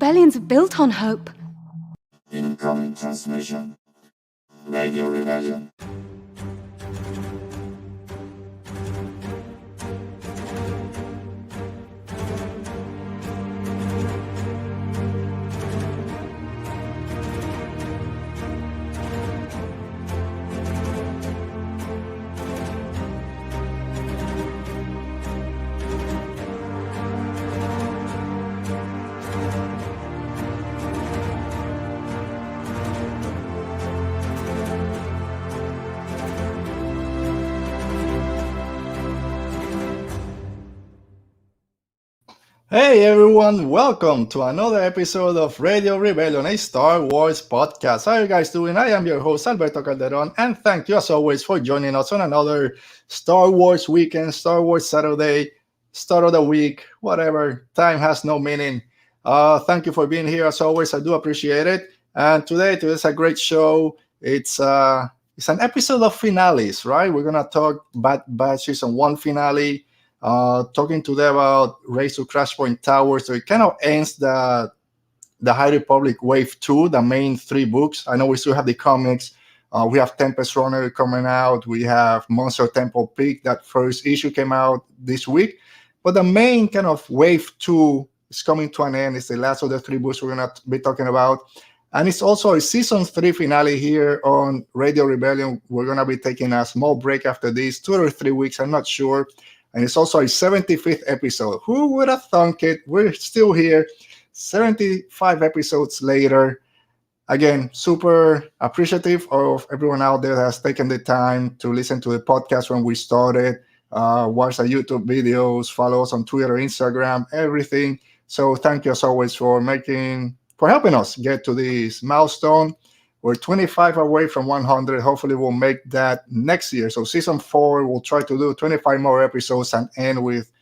Rebellions are built on hope. Incoming transmission. Radio Rebellion. Hey everyone, welcome to another episode of Radio Rebellion, a Star Wars podcast. How are you guys doing? I am your host, Alberto Calderon, and thank you as always for joining us on another Star Wars weekend, Star Wars Saturday, start of the week, whatever. Time has no meaning. Thank you for being here as always. I do appreciate it. And today's a great show. It's an episode of finales, right? We're gonna talk Bad Batch Season 1 finale. Talking today about Race to Crashpoint Tower. So it kind of ends the High Republic Wave 2, the main 3 books. I know we still have the comics. We have Tempest Runner coming out. We have Monster Temple Peak. That first issue came out this week. But the main kind of Wave 2 is coming to an end. It's the last of the 3 books we're going to be talking about. And it's also a Season 3 finale here on Radio Rebellion. We're going to be taking a small break after this, 2 or 3 weeks, I'm not sure. And it's also a 75th episode. Who would have thunk it? We're still here, 75 episodes later. Again, super appreciative of everyone out there that has taken the time to listen to the podcast when we started, watch the YouTube videos, follow us on Twitter, Instagram, everything. So thank you as always for helping us get to this milestone. We're 25 away from 100. Hopefully, we'll make that next year. So season 4, we'll try to do 25 more episodes and end with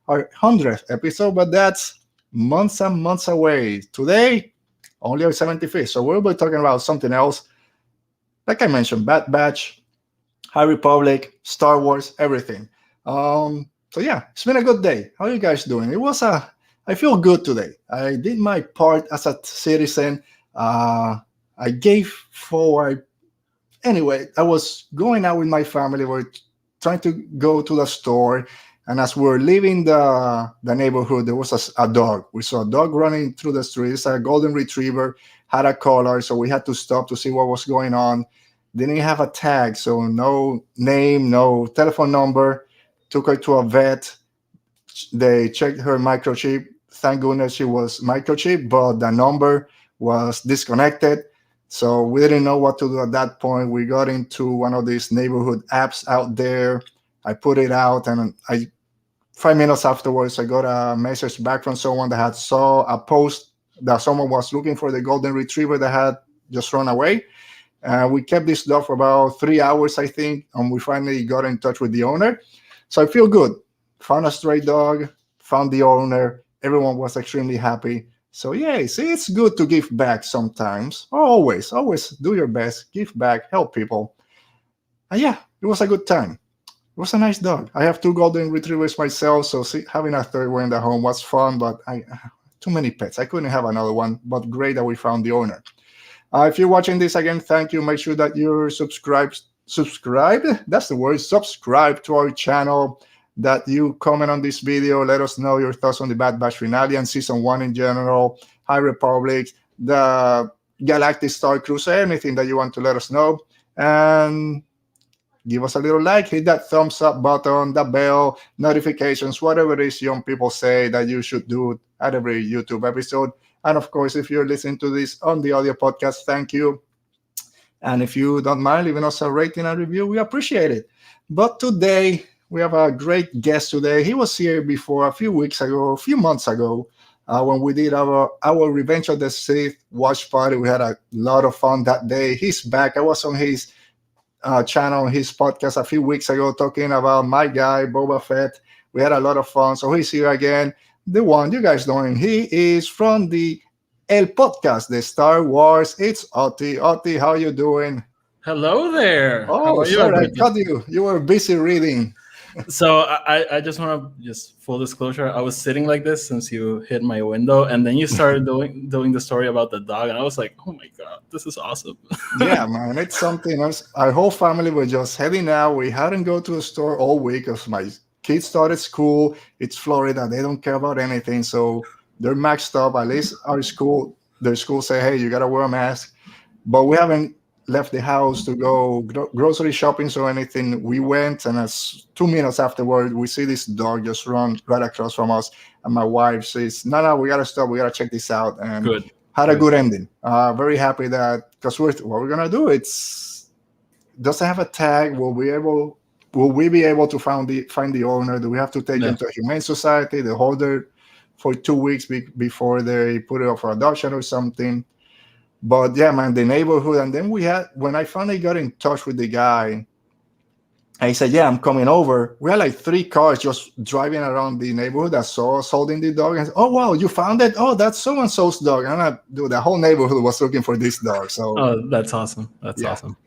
our 100th episode. But that's months and months away. Today, only our 75th. So we'll be talking about something else. Like I mentioned, Bad Batch, High Republic, Star Wars, everything. So yeah, it's been a good day. How are you guys doing? I feel good today. I did my part as a citizen. I gave forward. Anyway, I was going out with my family. We're trying to go to the store. And as we were leaving the neighborhood, there was a dog. We saw a dog running through the street. It's a golden retriever, had a collar. So we had to stop to see what was going on. Didn't have a tag. So no name, no telephone number. Took her to a vet. They checked her microchip. Thank goodness she was microchipped, but the number was disconnected. So we didn't know what to do at that point. We got into one of these neighborhood apps out there. I put it out, and 5 minutes afterwards, I got a message back from someone that had saw a post that someone was looking for the golden retriever that had just run away. We kept this dog for about 3 hours, I think, and we finally got in touch with the owner. So I feel good. Found a stray dog, found the owner. Everyone was extremely happy. So yeah, see, it's good to give back sometimes. Always do your best, give back, help people. And yeah, it was a good time. It was a nice dog. I have 2 golden retrievers myself, so having a third one in the home was fun, but too many pets. I couldn't have another one, but great that we found the owner. If you're watching this again, thank you. Make sure that you're subscribed. That's the word, subscribe to our channel. That you comment on this video, let us know your thoughts on the Bad Batch finale and season 1 in general, High Republic, the Galactic Star Cruiser, anything that you want to let us know. And give us a little like, hit that thumbs up button, the bell, notifications, whatever it is young people say that you should do at every YouTube episode. And of course, if you're listening to this on the audio podcast, thank you. And if you don't mind leaving us a rating and review, we appreciate it. But today, we have a great guest today. He was here before a few months ago, when we did our Revenge of the Sith watch party. We had a lot of fun that day. He's back. I was on his channel, his podcast a few weeks ago, talking about my guy, Boba Fett. We had a lot of fun. So he's here again. The one you guys know him. He is from the El Podcast de Estar Guars. It's Oti. Oti, how you doing? Hello there. Oh, sorry, I thought you were busy reading. So I just want to just full disclosure. I was sitting like this since you hit my window, and then you started doing the story about the dog, and I was like, oh my god, this is awesome. Yeah, man, it's something else. Our whole family were just heading out. We hadn't go to the store all week because my kids started school. It's Florida; they don't care about anything, so they're maxed up. At least their school say, "Hey, you gotta wear a mask." But we haven't left the house to go grocery shopping or anything. We went, and as 2 minutes afterward, we see this dog just run right across from us. And my wife says, "No, no, we gotta stop. We gotta check this out." And Good. had a good ending. Very happy that because what we're gonna do, it's doesn't have a tag. Will we be able to find the owner? Do we have to take him to a humane society? They hold it for 2 weeks before they put it up for adoption or something. But yeah, man, the neighborhood. And then when I finally got in touch with the guy, I said, yeah, I'm coming over. We had like 3 cars just driving around the neighborhood that saw us holding the dog. And said, oh, wow, you found it? Oh, that's so-and-so's dog. And the whole neighborhood was looking for this dog. So, oh, that's awesome. That's awesome.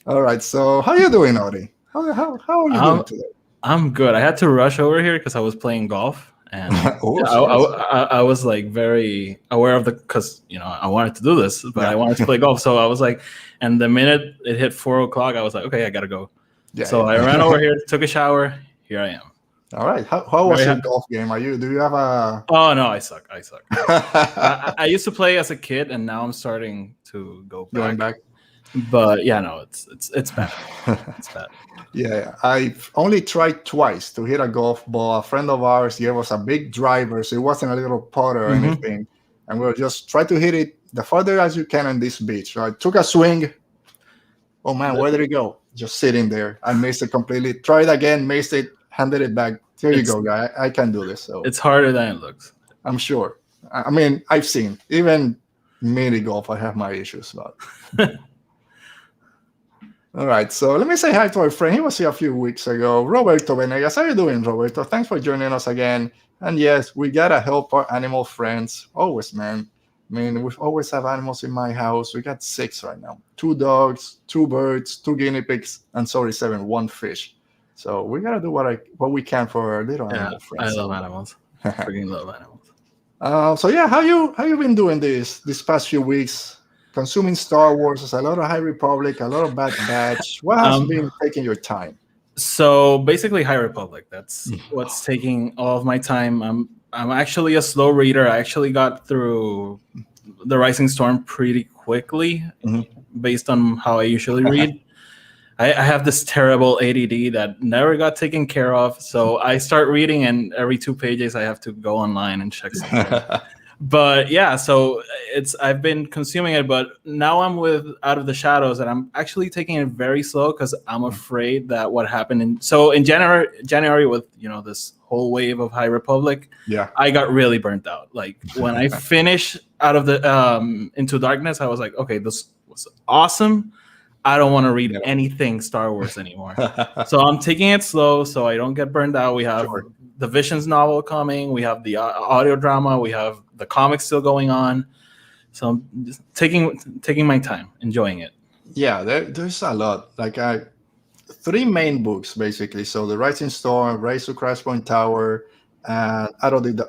All right. So how you doing, Audie? How are you doing today? I'm good. I had to rush over here because I was playing golf. And I was like very aware of because I wanted to do this, but I wanted to play golf. So I was like, and the minute it hit 4:00, I was like, okay, I gotta go. Yeah, so I ran over here, took a shower. Here I am. All right. How was your golf game? Do you have a? Oh no, I suck. I used to play as a kid, and now I'm starting to going back. But yeah, no, it's bad. It's bad. Yeah, I've only tried twice to hit a golf ball. A friend of ours gave us a big driver, so it wasn't a little putter or anything. And we'll just try to hit it the farther as you can on this beach. So I took a swing. Oh man, where did it go? Just sitting there. I missed it completely. Tried again, missed it, handed it back. Here you go, guy. I can do this. So it's harder than it looks. I'm sure. I mean, I've seen even mini golf. I have my issues, but. All right, so let me say hi to our friend. He was here a few weeks ago, Roberto Venegas. How are you doing, Roberto? Thanks for joining us again. And yes, we gotta help our animal friends. Always, man. I mean, we always have animals in my house. We got 6 right now: 2 dogs, 2 birds, 2 guinea pigs, and 1 fish. So we gotta do what we can for our little animal friends. I love animals. Freaking love animals. So yeah, how you been doing this past few weeks? Consuming Star Wars. There's a lot of High Republic, a lot of Bad Batch. What has been taking your time? So basically, High Republic. That's what's taking all of my time. I'm actually a slow reader. I actually got through the Rising Storm pretty quickly, based on how I usually read. I have this terrible ADD that never got taken care of. So I start reading, and every 2 pages, I have to go online and check something. But yeah, so I've been consuming it, but now I'm with Out of the Shadows, and I'm actually taking it very slow because I'm afraid that what happened in January with this whole wave of High Republic, I got really burnt out. Like when I finished Out of the Into Darkness, I was like, okay, this was awesome. I don't want to read anything Star Wars anymore. So I'm taking it slow so I don't get burned out. We have the Visions novel coming. We have the audio drama. We have the comics still going on. So I'm just taking my time, enjoying it. Yeah, there's a lot. Like 3 main books, basically. So the Rising Storm, Race to Crashpoint Tower, and Out of the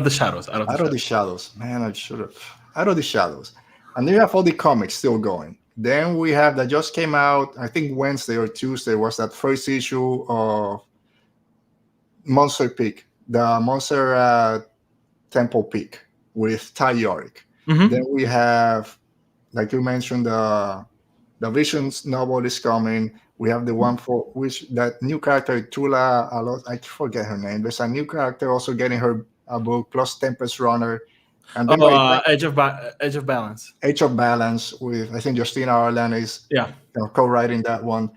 Shadows. Out of the Shadows. Man, I should have. Out of the Shadows. And then you have all the comics still going. Then we have that just came out, I think Wednesday or Tuesday, was that first issue of Monster Peak, the Monster Temple Peak with Ty Yorick. Then we have, like you mentioned, the Visions novel is coming. We have the one for which that new character, Tula, I forget her name. There's a new character also getting her a book, plus Tempest Runner. And then Edge of Balance. Edge of Balance with, I think, Justina Arlan is co-writing that one.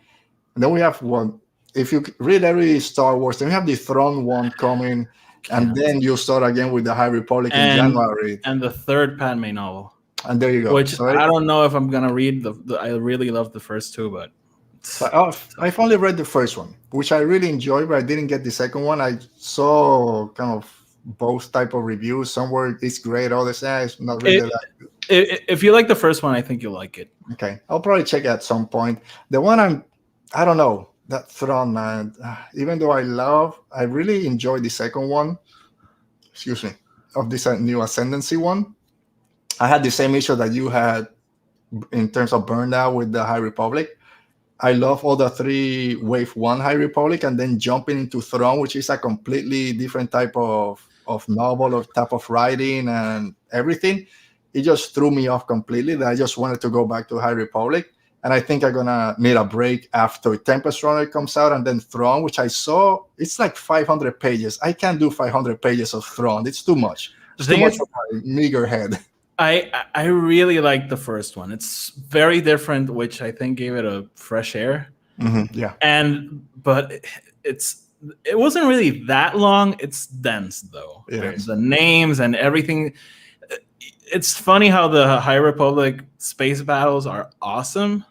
And then we have one. If you read every Star Wars, then we have the Throne one coming, and then you start again with the High Republic in January. And the 3rd Padme novel. And there you go. Which I don't know if I'm gonna read. I really love the first 2, but I've only read the first one, which I really enjoyed, but I didn't get the second one. I saw kind of both type of reviews. Somewhere it's great, others it's not really if you like the first one, I think you'll like it. Okay, I'll probably check it at some point. The one I'm I don't know that Throne, man. Even though I really enjoyed the second one. Excuse me, of this new Ascendancy one. I had the same issue that you had in terms of burnout with the High Republic. I love all the three Wave One High Republic, and then jumping into Throne, which is a completely different type of novel or type of writing and everything. It just threw me off completely. That I just wanted to go back to High Republic, and I think I'm gonna need a break after Tempest Runner comes out, and then Throne, which I saw it's like 500 pages. I can't do 500 pages of Throne. It's too much. The It's too thing much is, for my meager head. I really like the first one. It's very different, which I think gave it a fresh air. Yeah. But it wasn't really that long. It's dense though. It is. The names and everything. It's funny how the High Republic space battles are awesome,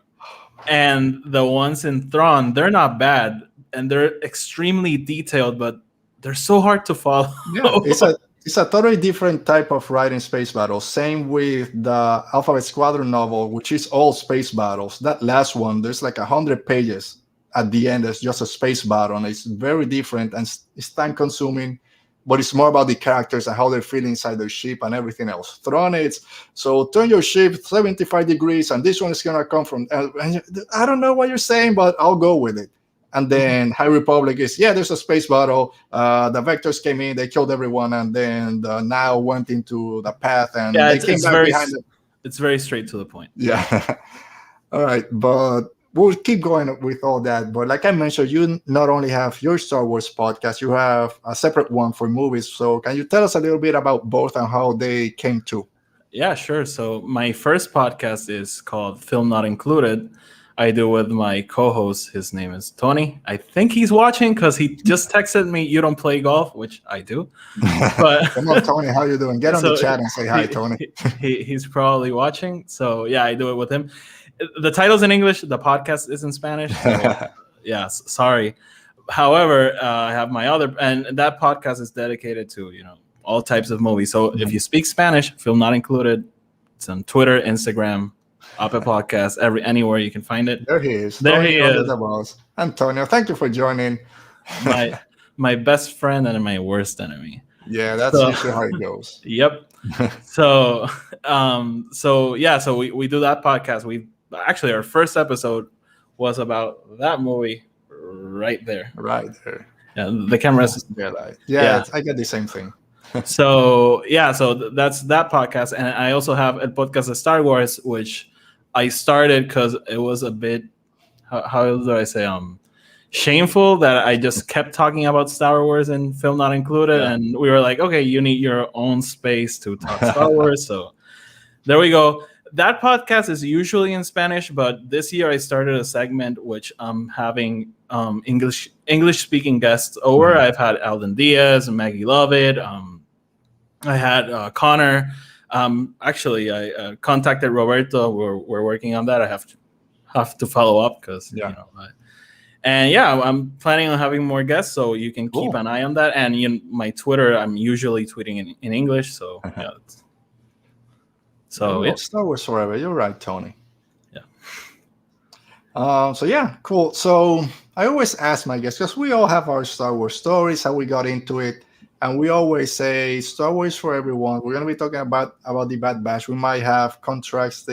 and the ones in Thrawn, they're not bad, and they're extremely detailed, but they're so hard to follow. Yeah, it's a totally different type of writing space battles. Same with the Alphabet Squadron novel, which is all space battles. That last one, there's like 100 pages at the end. It's just a space battle, and it's very different and it's time consuming. But it's more about the characters and how they're feeling inside their ship and everything else. Throne, it's so turn your ship 75 degrees, and this one is gonna come from. I don't know what you're saying, but I'll go with it. And then High Republic is, there's a space battle. The Vectors came in, they killed everyone, and then the Now went into the path, and they came back behind them. It's very straight to the point. Yeah. All right, but we'll keep going with all that. But like I mentioned, you not only have your Star Wars podcast, you have a separate one for movies. So can you tell us a little bit about both and how they came to? Yeah, sure. So my first podcast is called Film Not Included. I do with my co-host. His name is Tony. I think he's watching because he just texted me, "You don't play golf," which I do. But come on, Tony, how you doing? Get on the chat and say hi, Tony. He's probably watching. So yeah, I do it with him. The title's in English. The podcast is in Spanish. So, yeah, sorry. However, I have my other, and that podcast is dedicated to all types of movies. So if you speak Spanish, Film Not Included. It's on Twitter, Instagram, Apple Podcast, anywhere you can find it. There he is. There he is. The boss. Antonio, thank you for joining. my best friend and my worst enemy. Yeah, that's usually how it goes. Yep. So we do that podcast. We actually, our first episode was about that movie right there. Right there. Yeah, the cameras. Yeah. I get the same thing. So that's that podcast, and I also have a podcast de Estar Guars, which I started because it was a bit, how do I say, shameful that I just kept talking about Star Wars and Film Not Included, and we were like, okay, you need your own space to talk Star Wars, so there we go. That podcast is usually in Spanish, but this year I started a segment which I'm having English speaking guests over. I've had Alden Diaz and Maggie Lovett. I had Connor. Actually, I contacted Roberto. We're working on that. I have to follow up because I'm planning on having more guests, so you can keep an eye on that. And my Twitter, I'm usually tweeting in English, so yeah. So it's Star Wars forever. You're right, Tony. Yeah. So yeah, cool. So I always ask my guests, because we all have our Star Wars stories, how we got into it, and we always say Star Wars for everyone. We're gonna be talking about the Bad Batch. We might have contrasts,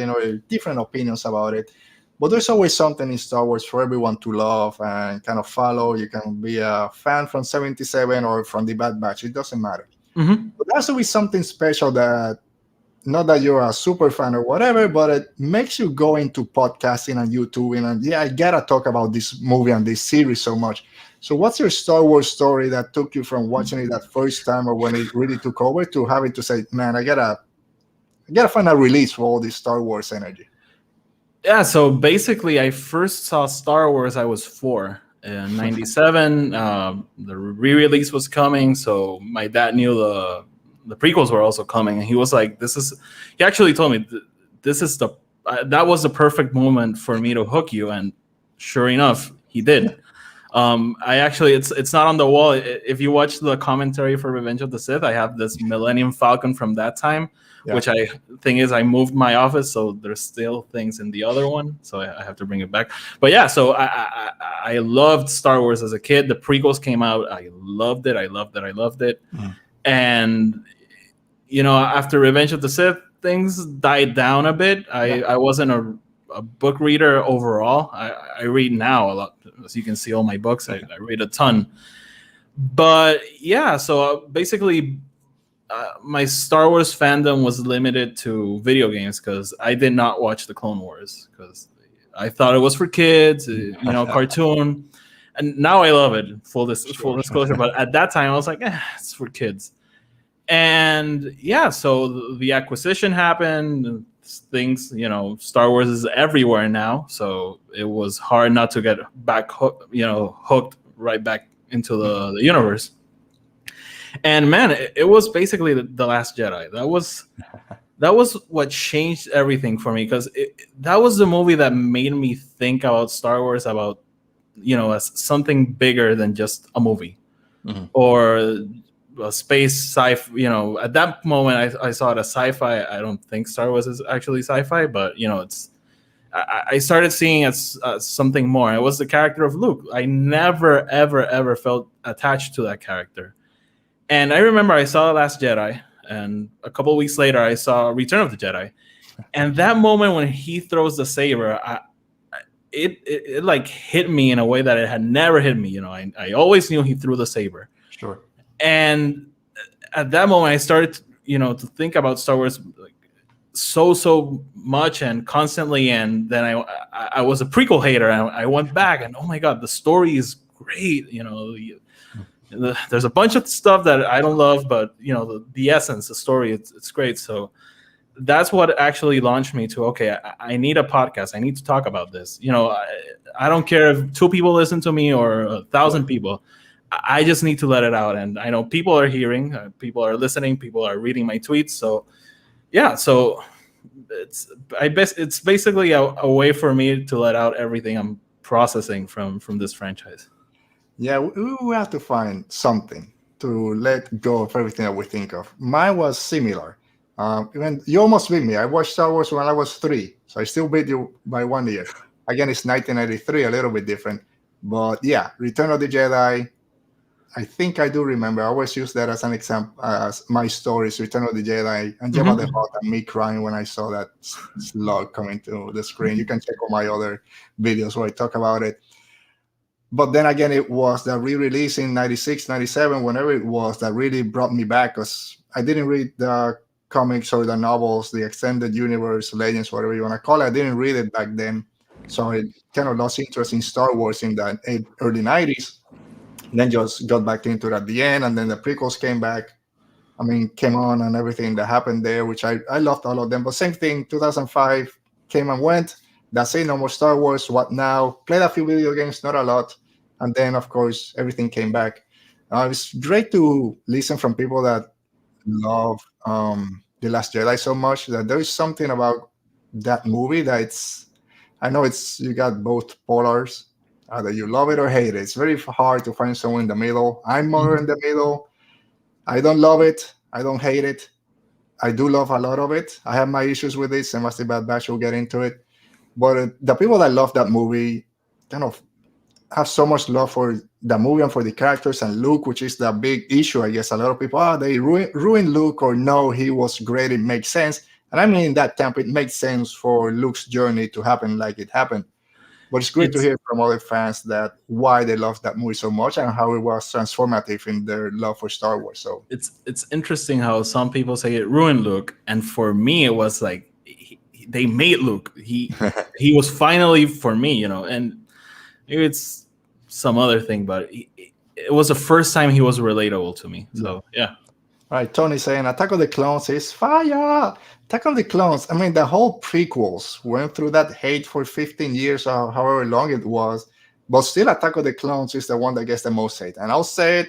different opinions about it, but there's always something in Star Wars for everyone to love and kind of follow. You can be a fan from 77 or from the Bad Batch. It doesn't matter. Mm-hmm. But there's always something special that, not that you're a super fan or whatever, but it makes you go into podcasting and YouTube and I gotta talk about this movie and this series so much. So what's your Star Wars story that took you from watching it that first time or when it really took over to having to say, man, I gotta find a release for all this Star Wars energy? Yeah, so basically I first saw Star Wars, I was 4. In 97, the re-release was coming, so my dad knew the prequels were also coming, and he was like, he actually told me, that was the perfect moment for me to hook you, and sure enough, he did. I actually, it's not on the wall. If you watch the commentary for Revenge of the Sith, I have this Millennium Falcon from that time, which I moved my office, so there's still things in the other one, so I have to bring it back. But yeah, so I loved Star Wars as a kid. The prequels came out, I loved it. And after Revenge of the Sith, things died down a bit. I wasn't a book reader overall. I read now a lot. As you can see, all my books, I read a ton. But yeah, so basically, my Star Wars fandom was limited to video games because I did not watch the Clone Wars because I thought it was for kids, cartoon. And now I love it, full disclosure. But at that time, I was like, it's for kids. And yeah, so the acquisition happened. Things, Star Wars is everywhere now, so it was hard not to get back hooked right back into the universe. And man, it was basically the Last Jedi. That was what changed everything for me, because that was the movie that made me think about Star Wars, about as something bigger than just a movie or a space sci-fi. At that moment I saw it as sci-fi. I don't think Star Wars is actually sci-fi, but I started seeing it as something more. It was the character of Luke. I never ever felt attached to that character. And I remember I saw Last Jedi, and a couple of weeks later I saw Return of the Jedi, and that moment when he throws the saber, it like hit me in a way that it had never hit me. I always knew he threw the saber. Sure. And at that moment, I started, to think about Star Wars like so much and constantly. And then I was a prequel hater, and I went back, and oh my god, the story is great. There's a bunch of stuff that I don't love, but the essence, the story, it's great. So that's what actually launched me to, okay, I need a podcast. I need to talk about this. I don't care if 2 people listen to me or 1,000 people. I just need to let it out. And I know people are hearing, people are listening, people are reading my tweets. So yeah, so it's basically a way for me to let out everything I'm processing from this franchise. Yeah, we have to find something to let go of everything that we think of. Mine was similar. Even you almost beat me. I watched Star Wars when I was 3, so I still beat you by 1 year. Again, it's 1993, a little bit different. But yeah, Return of the Jedi, I think I do remember. I always use that as an example, as my stories, Return of the Jedi, and Jabba the Hutt, and me crying when I saw that slug coming to the screen. You can check all my other videos where I talk about it. But then again, it was the re-release in 96, 97, whenever it was, that really brought me back, because I didn't read the comics or the novels, the extended universe, legends, whatever you want to call it. I didn't read it back then. So I kind of lost interest in Star Wars in the early 90s. Then just got back into it at the end, and then the prequels came on, and everything that happened there, which I loved all of them. But same thing, 2005 came and went. That's it, no more Star Wars. What now? Played a few video games, not a lot. And then, of course, everything came back. It's great to listen from people that love The Last Jedi so much, that there is something about that movie that you got both polars. Either you love it or hate it. It's very hard to find someone in the middle. I'm more in the middle. I don't love it. I don't hate it. I do love a lot of it. I have my issues with it. Same as the Bad Batch. We'll get into it. But the people that love that movie kind of have so much love for the movie and for the characters and Luke, which is the big issue, I guess. A lot of people, they ruin Luke, or no, he was great. It makes sense. And I mean, in that temp, it makes sense for Luke's journey to happen like it happened. But it's great to hear from other fans that why they love that movie so much and how it was transformative in their love for Star Wars. So it's interesting how some people say it ruined Luke, and for me it was like they made Luke. He was finally for me, and maybe it's some other thing, but it was the first time he was relatable to me. So yeah. All right, Tony saying Attack of the Clones is fire. Attack of the Clones, I mean, the whole prequels went through that hate for 15 years or however long it was, but still Attack of the Clones is the one that gets the most hate. And I'll say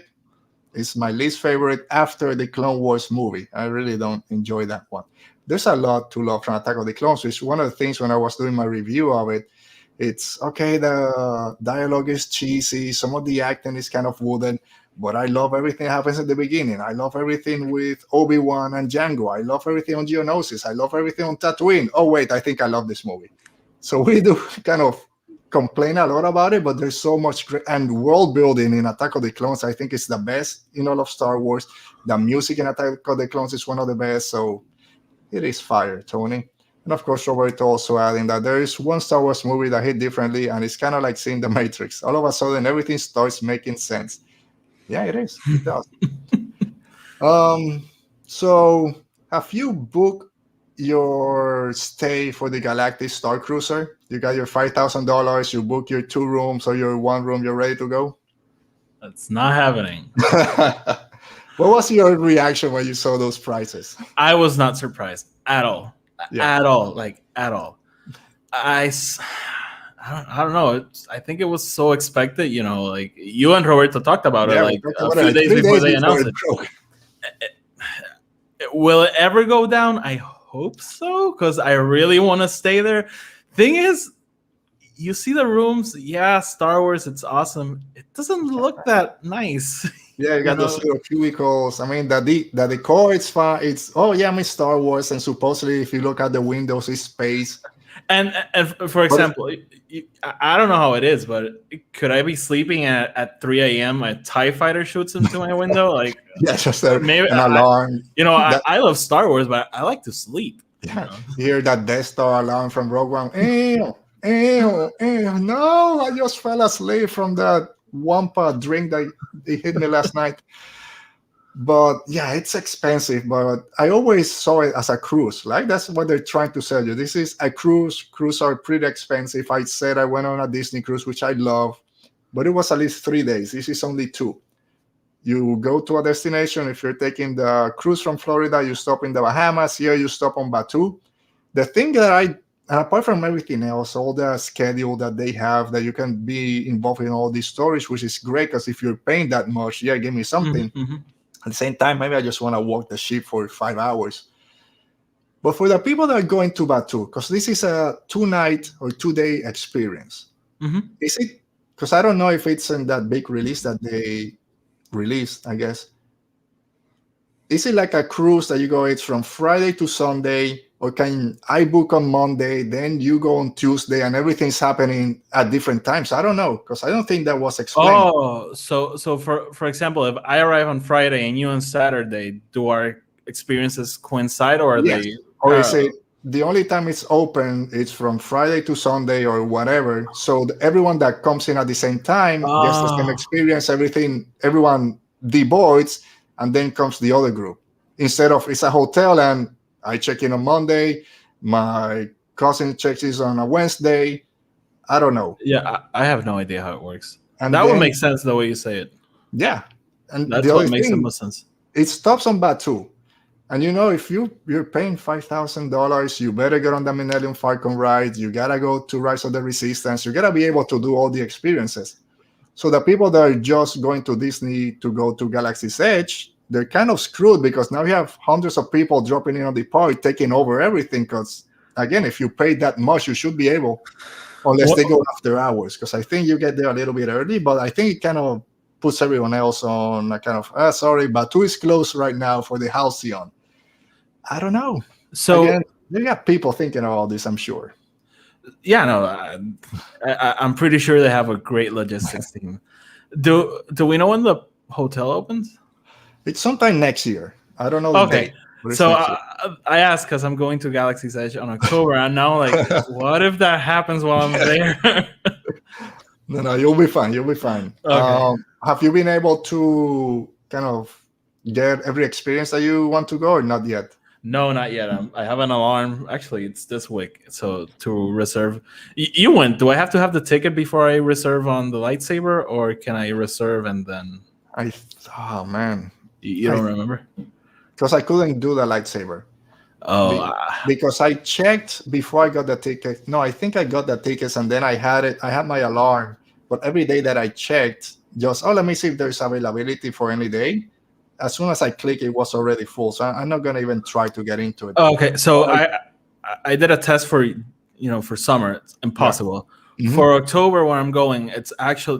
it's my least favorite after the Clone Wars movie. I really don't enjoy that one. There's a lot to love from Attack of the Clones, which one of the things when I was doing my review of it, It's okay, the dialogue is cheesy, some of the acting is kind of wooden, but I love everything that happens at the beginning. I love everything with Obi-Wan and Django. I love everything on Geonosis. I love everything on Tatooine. Oh wait, I think I love this movie. So we do kind of complain a lot about it, but there's so much great and world building in Attack of the Clones. I think it's the best in all of Star Wars. The music in Attack of the Clones is one of the best. So it is fire, Tony. And of course, Roberto also adding that there is one Star Wars movie that hit differently, and it's kind of like seeing the Matrix. All of a sudden, everything starts making sense. Yeah, it is. It does. So have you booked your stay for the Galactic Star Cruiser? You got your $5,000, you book your 2 rooms or your 1 room, you're ready to go? That's not happening. What was your reaction when you saw those prices? I was not surprised at all. Yeah. At all. Like, at all. I don't know. I think it was so expected, you know, like you and Roberto talked about it like a few days before they announced it. Will it ever go down? I hope so, because I really want to stay there. Thing is, you see the rooms, yeah, Star Wars, it's awesome. It doesn't look that nice. Yeah, you got those little cubicles. I mean, the decor, it's fine. It's, oh yeah, I'm in Star Wars, and supposedly if you look at the windows, it's space. And for example, I don't know how it is, but could I be sleeping at 3 a.m. a TIE fighter shoots into my window? Like, yeah, just maybe an alarm. I love Star Wars, but I like to sleep. Yeah, you hear that Death Star alarm from Rogue One. No, I just fell asleep from that Wampa drink that they hit me last night. But yeah, it's expensive, but I always saw it as a cruise. Like, that's what they're trying to sell you. This is a cruise. Cruises are pretty expensive. I said I went on a Disney cruise, which I love, but it was at least 3 days. This is only 2. You go to a destination. If you're taking the cruise from Florida, you stop in the Bahamas. Here you stop on Batu. The thing that apart from everything else, all the schedule that they have, that you can be involved in all these stories, which is great, because if you're paying that much, yeah, give me something. Mm-hmm. At the same time, maybe I just want to walk the ship for 5 hours. But for the people that are going to Batu, because this is a 2-night or 2-day experience, is it? Because I don't know if it's in that big release that they released, I guess. Is it like a cruise that you go, it's from Friday to Sunday, or can I book on Monday, then you go on Tuesday, and everything's happening at different times? I don't know, because I don't think that was explained. Oh, so for example, if I arrive on Friday and you on Saturday, do our experiences coincide, or are they? Or is it the only time it's open? It's from Friday to Sunday or whatever. So everyone that comes in at the same time gets the same experience. Everyone deboards, and then comes the other group. Instead of, it's a hotel and I check in on Monday, my cousin checks in on a Wednesday. I don't know. Yeah, I have no idea how it works. And that then, would make sense the way you say it. Yeah. And that's the what other makes the thing, most sense. It stops on Batu. And you know, if you're paying $5,000, you better get on the Millennium Falcon ride. You got to go to Rise of the Resistance. You got to be able to do all the experiences. So the people that are just going to Disney to go to Galaxy's Edge, they're kind of screwed, because now you have hundreds of people dropping in on the park, taking over everything. Because again, if you pay that much, you should be able, unless they go after hours. Because I think you get there a little bit early, but I think it kind of puts everyone else on a kind of, sorry, Batu is closed right now for the Halcyon. I don't know. So again, you got people thinking of all this, I'm sure. Yeah, no, I'm pretty sure they have a great logistics team. Do we know when the hotel opens? It's sometime next year. I don't know the date. So I asked because I'm going to Galaxy's Edge on October, and now like, what if that happens while I'm there? No, you'll be fine. You'll be fine. Okay. Have you been able to kind of get every experience that you want to go, or not yet? No, not yet. I have an alarm. Actually, it's this week. So to reserve, you went. Do I have to have the ticket before I reserve on the lightsaber, or can I reserve and then? Oh man, you don't remember? Because I couldn't do the lightsaber. Oh, because I checked before I got the ticket. No, I think I got the tickets, and then I had it. I had my alarm, but every day that I checked, just let me see if there's availability for any day. As soon as I click, it was already full. So I'm not gonna even try to get into it. Oh, okay. So I did a test for summer. It's impossible. For October, where I'm going,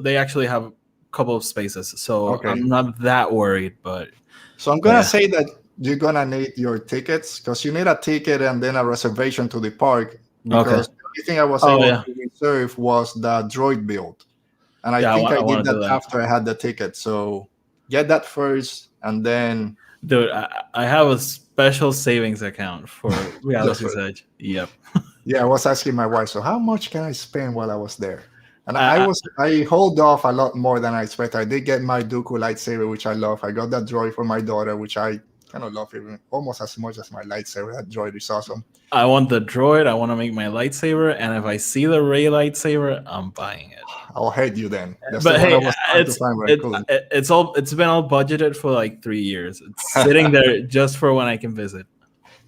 they actually have a couple of spaces, so Okay. I'm not that worried. But So I'm gonna say that you're gonna need your tickets, because you need a ticket and then a reservation to the park, because the only thing I was able to reserve was the droid build, and I think I did that after I had the ticket. So get that first, and then dude, I have a special savings account for Reality's Edge. Yep. Yeah, I was asking my wife, so how much can I spend while I was there? And I hold off a lot more than I expected. I did get my Dooku lightsaber, which I love. I got that droid for my daughter, which I kind of love even almost as much as my lightsaber. That droid is awesome. I want the droid. I want to make my lightsaber, and if I see the Rey lightsaber, I'm buying it. I'll hate you then. That's but hey, it's been all budgeted for like 3 years. It's sitting there just for when I can visit.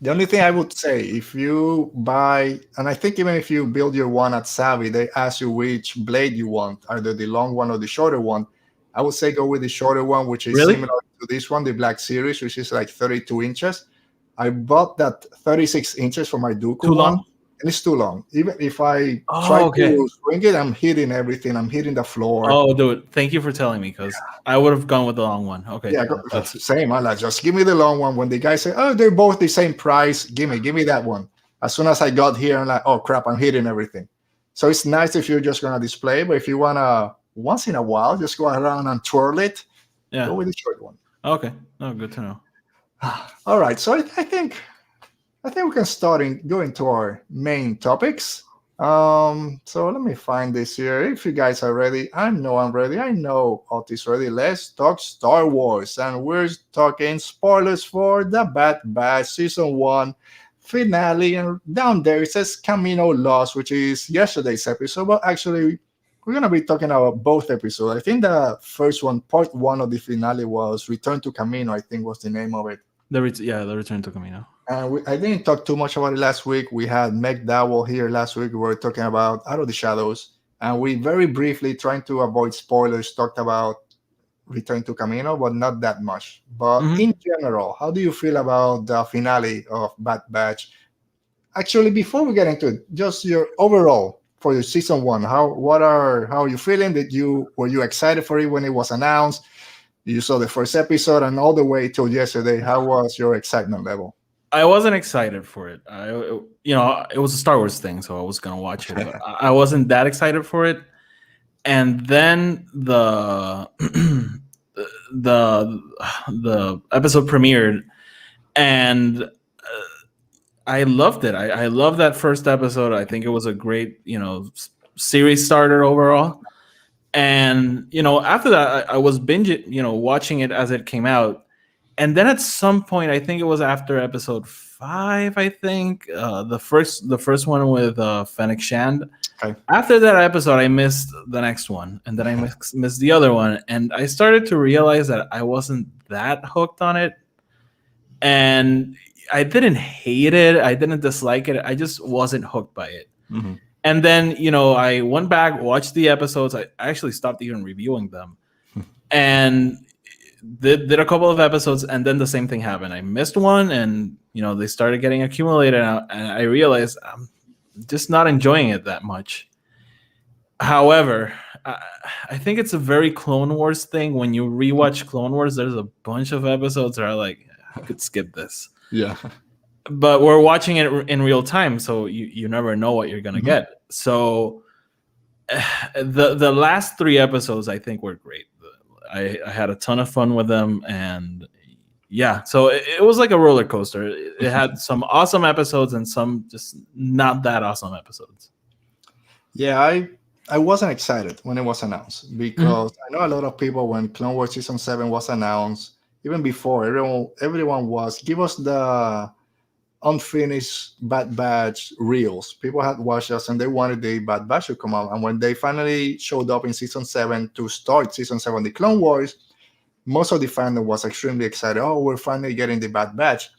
The only thing I would say, if you buy, and I think even if you build your one at Savvy, they ask you which blade you want, either the long one or the shorter one. I would say go with the shorter one, which is similar to this one, the Black Series, which is like 32 inches. I bought that 36 inches for my Dooku too long? And it's too long. Even if I try to swing it, I'm hitting everything. I'm hitting the floor. Oh, dude, thank you for telling me, because I would have gone with the long one. Okay. Yeah, that's the same. I like, just give me the long one. When the guy said, oh, they're both the same price, give me that one. As soon as I got here, I'm like, oh, crap, I'm hitting everything. So it's nice if you're just going to display, but if you want to, once in a while, just go around and twirl it, go with the short one. Okay. Oh, good to know. All right. So I think we can start go into our main topics. So let me find this here. If you guys are ready, I know I'm ready. I know Otis ready. Let's talk Star Wars, and we're talking spoilers for the Bad Batch Season 1 finale. And down there it says Kamino Lost, which is yesterday's episode. But actually, we're gonna be talking about both episodes. I think the first one, part 1 of the finale, was Return to Kamino. I think was the name of it. The Return to Kamino. I didn't talk too much about it last week. We had Meg Dowell here last week. We were talking about Out of the Shadows, and we very briefly, trying to avoid spoilers, talked about Return to Kamino, but not that much. But in general, how do you feel about the finale of Bad Batch? Actually, before we get into it, just your overall for your season 1. How are you feeling? Were you excited for it when it was announced? You saw the first episode, and all the way till yesterday. How was your excitement level? I wasn't excited for it. It was a Star Wars thing, so I was gonna watch it. But I wasn't that excited for it. And then the episode premiered, and I loved it. I love that first episode. I think it was a great, series starter overall. And after that, I was watching it as it came out. And then at some point, I think it was after episode 5, I think, the first one with Fennec Shand. Okay. After that episode, I missed the next one, and then I missed the other one, and I started to realize that I wasn't that hooked on it. And I didn't hate it, I didn't dislike it, I just wasn't hooked by it. Mm-hmm. And then I went back, watched the episodes. I actually stopped even reviewing them, and did a couple of episodes, and then the same thing happened. I missed one, and they started getting accumulated, and I realized I'm just not enjoying it that much. However, I think it's a very Clone Wars thing. When you rewatch Clone Wars, there's a bunch of episodes that are like, I could skip this. Yeah. But we're watching it in real time, so you never know what you're gonna get. So the last 3 episodes, I think, were great. I had a ton of fun with them, and so it was like a roller coaster. It had some awesome episodes and some just not that awesome episodes. Yeah, I wasn't excited when it was announced, because I know a lot of people, when Clone Wars Season 7 was announced, even before, everyone was, give us the unfinished Bad Batch reels. People had watched us and they wanted the Bad Batch to come out. And when they finally showed up in Season 7 to start Season 7, the Clone Wars, most of the fandom was extremely excited. Oh, we're finally getting the Bad Batch.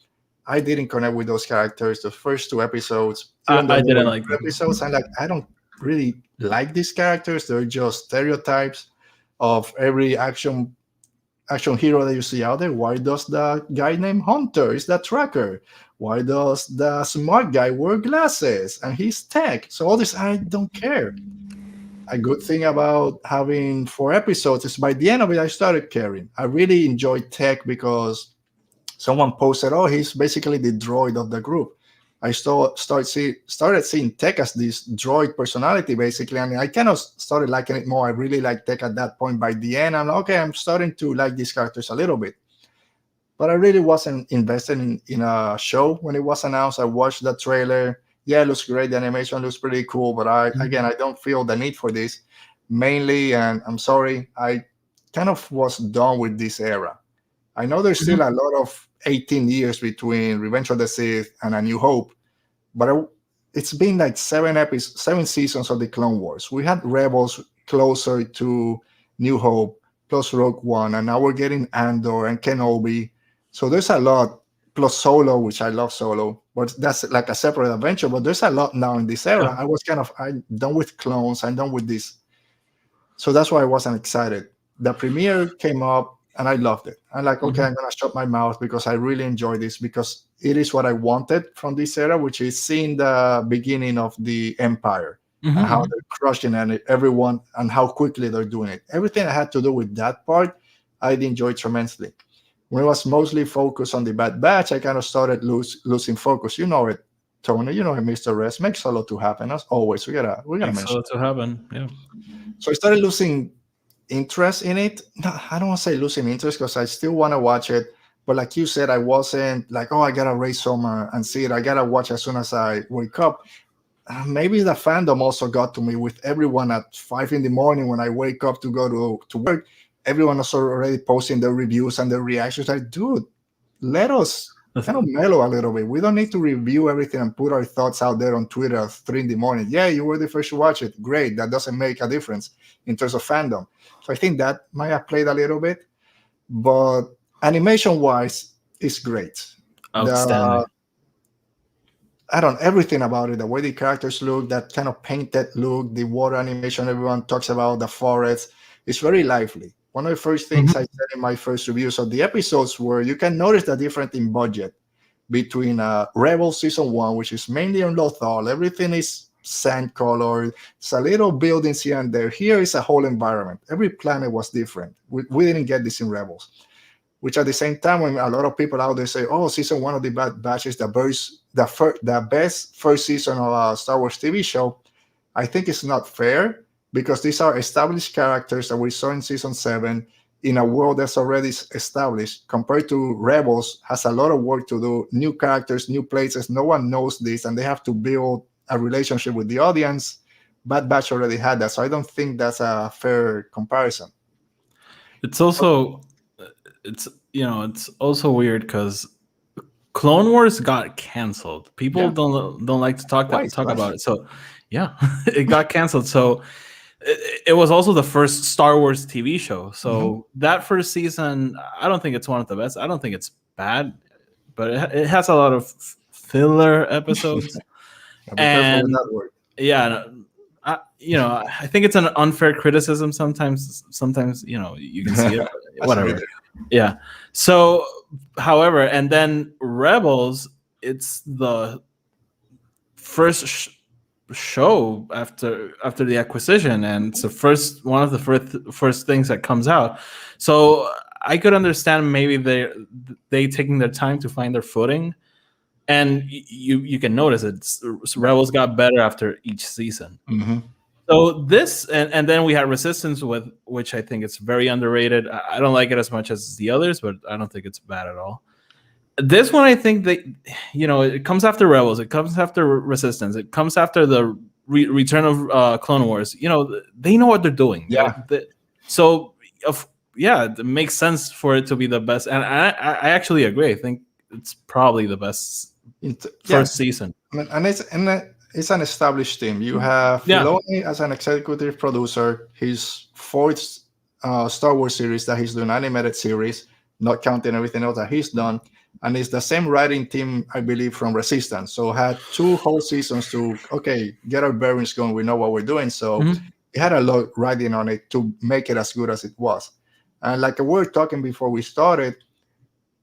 I didn't connect with those characters the first 2 episodes. I didn't like episodes. I'm like, I don't really like these characters. They're just stereotypes of every action hero that you see out there. Why does the guy named Hunter is the tracker? Why does the smart guy wear glasses and he's tech? So all this, I don't care. a good thing about having 4 episodes is by the end of it, I started caring. I really enjoyed Tech because someone posted, "Oh, he's basically the droid of the group." I started seeing Tech as this droid personality, basically, and I kind of started liking it more. I really liked Tech at that point. By the end, I'm like, okay, I'm starting to like these characters a little bit. But I really wasn't invested in a show when it was announced. I watched the trailer. Yeah, it looks great. The animation looks pretty cool. But I don't feel the need for this. Mainly, and I'm sorry, I kind of was done with this era. I know there's still a lot of 18 years between Revenge of the Sith and A New Hope, but it's been like 7 seasons of the Clone Wars. We had Rebels closer to New Hope, plus Rogue One, and now we're getting Andor and Kenobi. So there's a lot, plus Solo, which I love Solo, but that's like a separate adventure. But there's a lot now in this era. I'm done with clones. I'm done with this. So that's why I wasn't excited. The premiere came up and I loved it. I'm like, okay, I'm going to shut my mouth because I really enjoy this because it is what I wanted from this era, which is seeing the beginning of the Empire and how they're crushing everyone and how quickly they're doing it. Everything I had to do with that part, I enjoyed tremendously. When it was mostly focused on the Bad Batch, I kind of started losing focus. You know it, Tony. You know it, Mr. Rest. Make Solo to happen. As always, we gotta mention Solo to happen. Yeah. So I started losing interest in it. No, I don't want to say losing interest because I still want to watch it. But like you said, I wasn't like, oh, I gotta raise summer and see it. I gotta watch as soon as I wake up. Maybe the fandom also got to me with everyone at 5 a.m. when I wake up to go to work. Everyone was already posting their reviews and their reactions. Like, dude, let us kind of mellow a little bit. We don't need to review everything and put our thoughts out there on Twitter at 3 a.m. Yeah, you were the first to watch it. Great. That doesn't make a difference in terms of fandom. So I think that might have played a little bit. But animation-wise, it's great. Outstanding. Everything about it, the way the characters look, that kind of painted look, the water animation, everyone talks about the forest. It's very lively. One of the first things I said in my first reviews of the episodes were you can notice the difference in budget between Rebel Season 1, which is mainly on Lothal. Everything is sand colored. It's a little buildings here and there. Here is a whole environment. Every planet was different. We didn't get this in Rebels. Which at the same time, when a lot of people out there say, oh, Season 1 of the Bad Batch is the best first season of a Star Wars TV show, I think it's not fair. Because these are established characters that we saw in Season 7 in a world that's already established, compared to Rebels, has a lot of work to do, new characters, new places. No one knows this, and they have to build a relationship with the audience. Bad Batch already had that, so I don't think that's a fair comparison. It's also, it's also weird because Clone Wars got canceled. People don't like to talk about it. So, yeah, it got canceled. So. It was also the first Star Wars TV show. So that first season, I don't think it's one of the best. I don't think it's bad, but it has a lot of filler episodes. And yeah, I think it's an unfair criticism sometimes. Sometimes, you can see it. Whatever. Yeah. So, however, and then Rebels, it's the first show after the acquisition, and it's the one of the first things that comes out. So I could understand maybe they taking their time to find their footing, and you can notice it. Rebels got better after each season. So this and then we had Resistance, which I think it's very underrated. I don't like it as much as the others, but I don't think it's bad at all. This one, I think that, it comes after Rebels. It comes after Resistance. It comes after the return of Clone Wars. They know what they're doing. Yeah. It makes sense for it to be the best. And I actually agree. I think it's probably the best first season. And it's an established team. You have Filoni as an executive producer. His fourth Star Wars series that he's doing, animated series, not counting everything else that he's done. And it's the same writing team, I believe, from Resistance. So had 2 whole seasons to, get our bearings going. We know what we're doing. So it had a lot writing on it to make it as good as it was. And like we were talking before we started,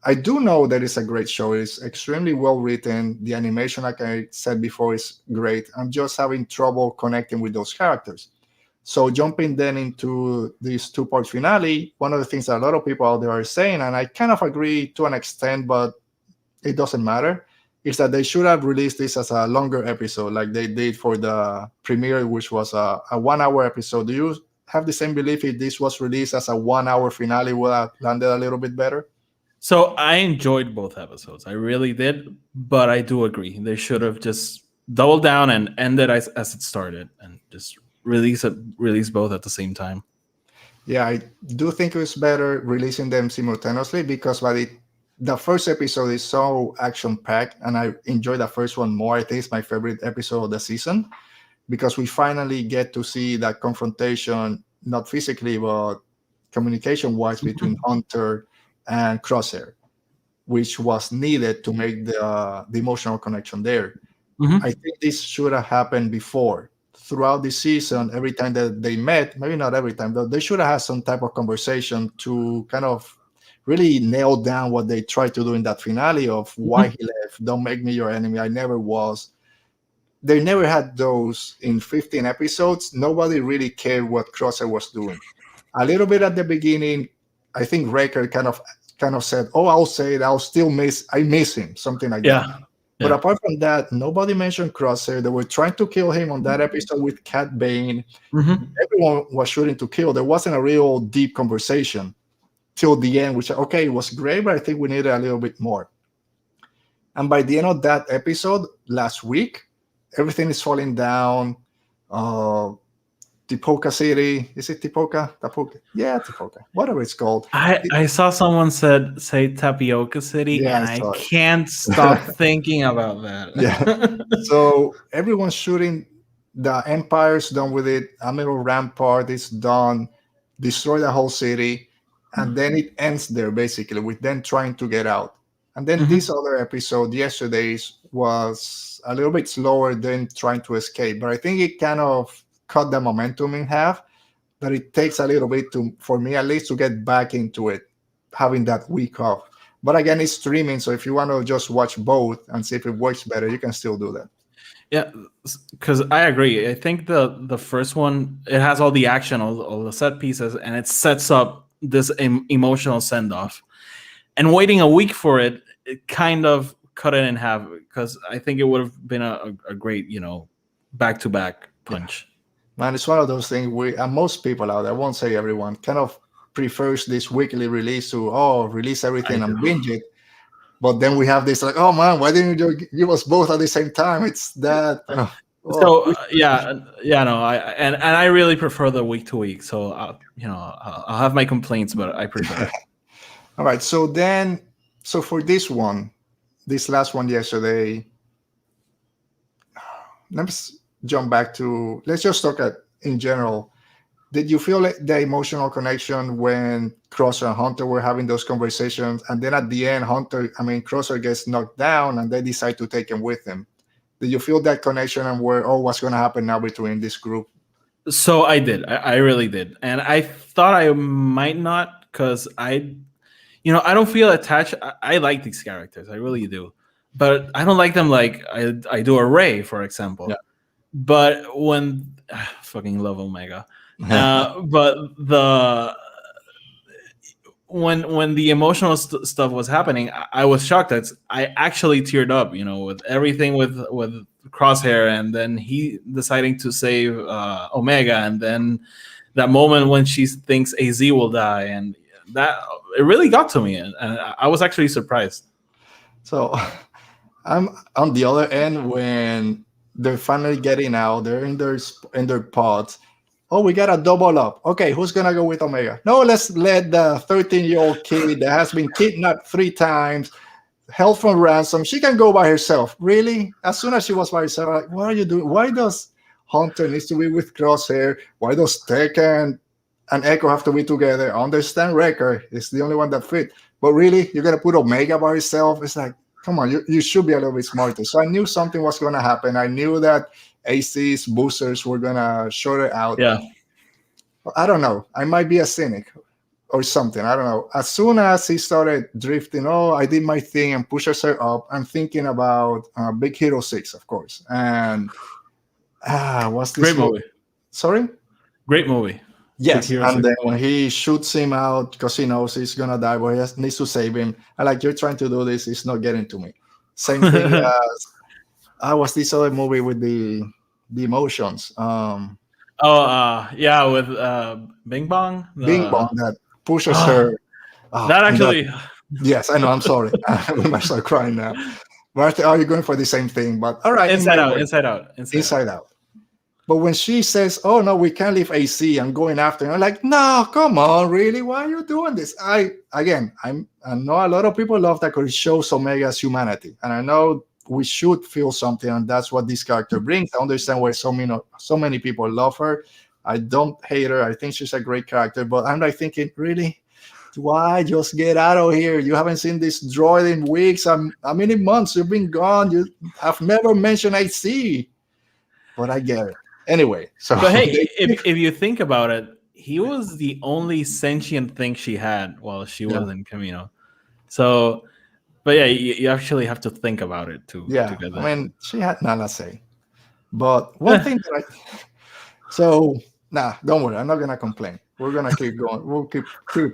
I do know that it's a great show. It's extremely well written. The animation, like I said before, is great. I'm just having trouble connecting with those characters. So jumping then into this two-part finale, one of the things that a lot of people out there are saying, and I kind of agree to an extent, but it doesn't matter, is that they should have released this as a longer episode like they did for the premiere, which was a 1 hour episode. Do you have the same belief if this was released as a 1 hour finale would have landed a little bit better? So I enjoyed both episodes. I really did, but I do agree they should have just doubled down and ended as it started, and just release both at the same time. Yeah, I do think it was better releasing them simultaneously, because by the first episode is so action packed, and I enjoyed the first one more. I think it's my favorite episode of the season, because we finally get to see that confrontation, not physically but communication wise, between Hunter and Crosshair, which was needed to make the emotional connection there. Mhm. I think this should have happened before. Throughout the season, every time that they met, maybe not every time, but they should have had some type of conversation to kind of really nail down what they tried to do in that finale of why he left. Don't make me your enemy. I never was. They never had those in 15 episodes. Nobody really cared what Crosser was doing. A little bit at the beginning, I think Raker kind of said, "Oh, I'll say it. I miss him," something like that. Yeah. But apart from that, nobody mentioned Crosshair. They were trying to kill him on that episode with Cat Bane. Mhm. Everyone was shooting to kill. There wasn't a real deep conversation till the end, which, okay, it was great, but I think we needed a little bit more. And by the end of that episode last week, everything is falling down. Tipoca City. Is it Tipoca? Yeah, Tipoca. Whatever it's called. I saw someone say Tapioca City, Yeah, and I I saw it. can't stop thinking about that. Yeah. So everyone's shooting. The Empire's done with it. Admiral Rampart is done. Destroy the whole city. And then it ends there, basically, with them trying to get out. And then this other episode, yesterday's, was a little bit slower than trying to escape. But I think it kind of cut the momentum in half. That it takes a little bit for me at least, to get back into it, having that week off. But again, it's streaming, so if you want to just watch both and see if it works better, you can still do that. Yeah, because I agree. I think the first one, it has all the action, all the set pieces, and it sets up this emotional send off. And waiting a week for it kind of cut it in half, because I think it would have been a great, back to back punch. Man, it's one of those things and most people out there, I won't say everyone, kind of prefers this weekly release to release everything and binge it. But then we have this like, oh man, why didn't you give us both at the same time? It's that. So no, I really prefer the week to week. So I'll have my complaints, but I prefer it. All right. So for this last one yesterday, let's jump back to, let's just talk in general. Did you feel like the emotional connection when Crosser and Hunter were having those conversations, and then at the end, Crosser gets knocked down and they decide to take him with them? Did you feel that connection and what's going to happen now between this group? So I did. I really did. And I thought I might not, because I don't feel attached. I like these characters. I really do. But I don't like them like I do a Ray, for example. Yeah. But when fucking love Omega. But when the emotional stuff was happening, I was shocked that I actually teared up, with everything with Crosshair, and then he deciding to save Omega, and then that moment when she thinks AZ will die, and that it really got to me, and I was actually surprised. So I'm on the other end when they're finally getting out. They're in their pods. Oh, we got a double up. Okay, who's gonna go with Omega? No, let's let the 13-year-old kid that has been kidnapped 3 times, held from ransom. She can go by herself. Really? As soon as she was by herself, like, what are you doing? Why does Hunter needs to be with Crosshair? Why does Tekken and Echo have to be together? I understand Wrecker is the only one that fit. But really, you're gonna put Omega by herself? It's like, come on, you should be a little bit smarter. So I knew something was gonna happen. I knew that AC's boosters were gonna short it out. Yeah. I don't know. I might be a cynic or something. I don't know. As soon as he started drifting, I did my thing and pushes her up. I'm thinking about Big Hero 6, of course. And what's this Great movie. Sorry? Great movie. Took Yes, heroes and then when he shoots him out because he knows he's gonna die, but needs to save him. I like you're trying to do this. It's not getting to me. Same thing as I was this other movie with the emotions. Yeah, with Bing Bong. Bing Bong that pushes her. Oh, That and actually. yes, I know. I'm sorry. I might start crying now. But are you going for the same thing? But all right, Inside Out. Inside Out. Inside Out. But when she says, "Oh no, we can't leave AC," I'm going after her. I'm like, "No, come on, really? Why are you doing this?" I know a lot of people love that because it shows Omega's humanity, and I know we should feel something, and that's what this character brings. I understand why so many people love her. I don't hate her. I think she's a great character, but I'm like thinking, really, why just get out of here? You haven't seen this droid in weeks. How many months you've been gone? You have never mentioned AC, but I get it. Anyway, so but hey, if you think about it, he was the only sentient thing she had while she was in Kamino. So, but yeah, you actually have to think about it too. Yeah, to get that. I mean, she had Nala say, but one thing so don't worry, I'm not gonna complain. We're gonna keep going. We'll keep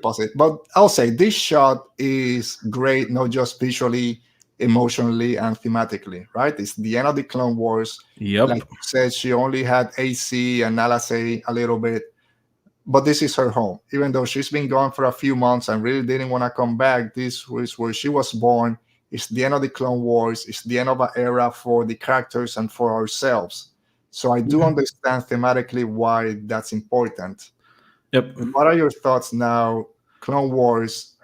positive. But I'll say this shot is great, not just visually, emotionally, and thematically. Right? It's the end of the Clone Wars. Yep. Like you said, she only had AC and Nala say a little bit, but this is her home. Even though she's been gone for a few months and really didn't want to come back, this was where she was born. It's the end of the Clone Wars. It's the end of an era for the characters and for ourselves. So I do understand thematically why that's important. Yep. What are your thoughts now? Clone Wars,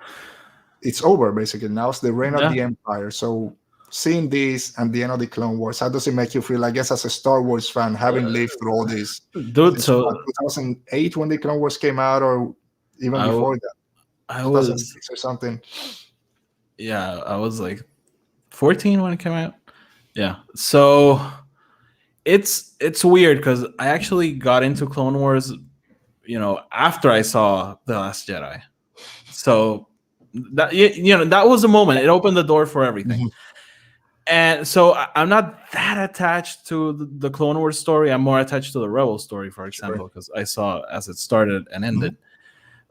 it's over basically. Now it's the reign of the Empire. So seeing this and the end of the Clone Wars, how does it make you feel? I guess as a Star Wars fan, having lived through all this, dude. So 2008 when the Clone Wars came out, or even before that, I 2006 or something. Yeah, I was like 14 when it came out. Yeah, so it's weird because I actually got into Clone Wars, after I saw The Last Jedi. So that that was a moment. It opened the door for everything. And so I'm not that attached to the Clone Wars story. I'm more attached to the Rebel story, for example, because I saw as it started and ended.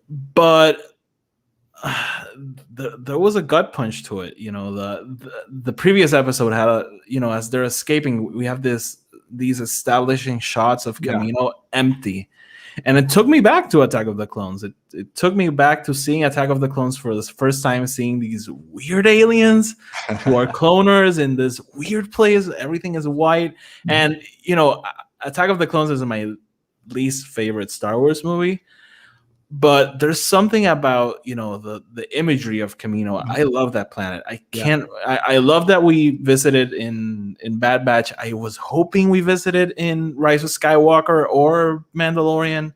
But there was a gut punch to it. The previous episode had as they're escaping, we have these establishing shots of Kamino empty. And it took me back to Attack of the Clones. It took me back to seeing Attack of the Clones for the first time, seeing these weird aliens who are cloners in this weird place. Everything is white. And, Attack of the Clones is my least favorite Star Wars movie. But there's something about, the imagery of Kamino. I love that planet. I love that we visited in Bad Batch. I was hoping we visited in Rise of Skywalker or Mandalorian.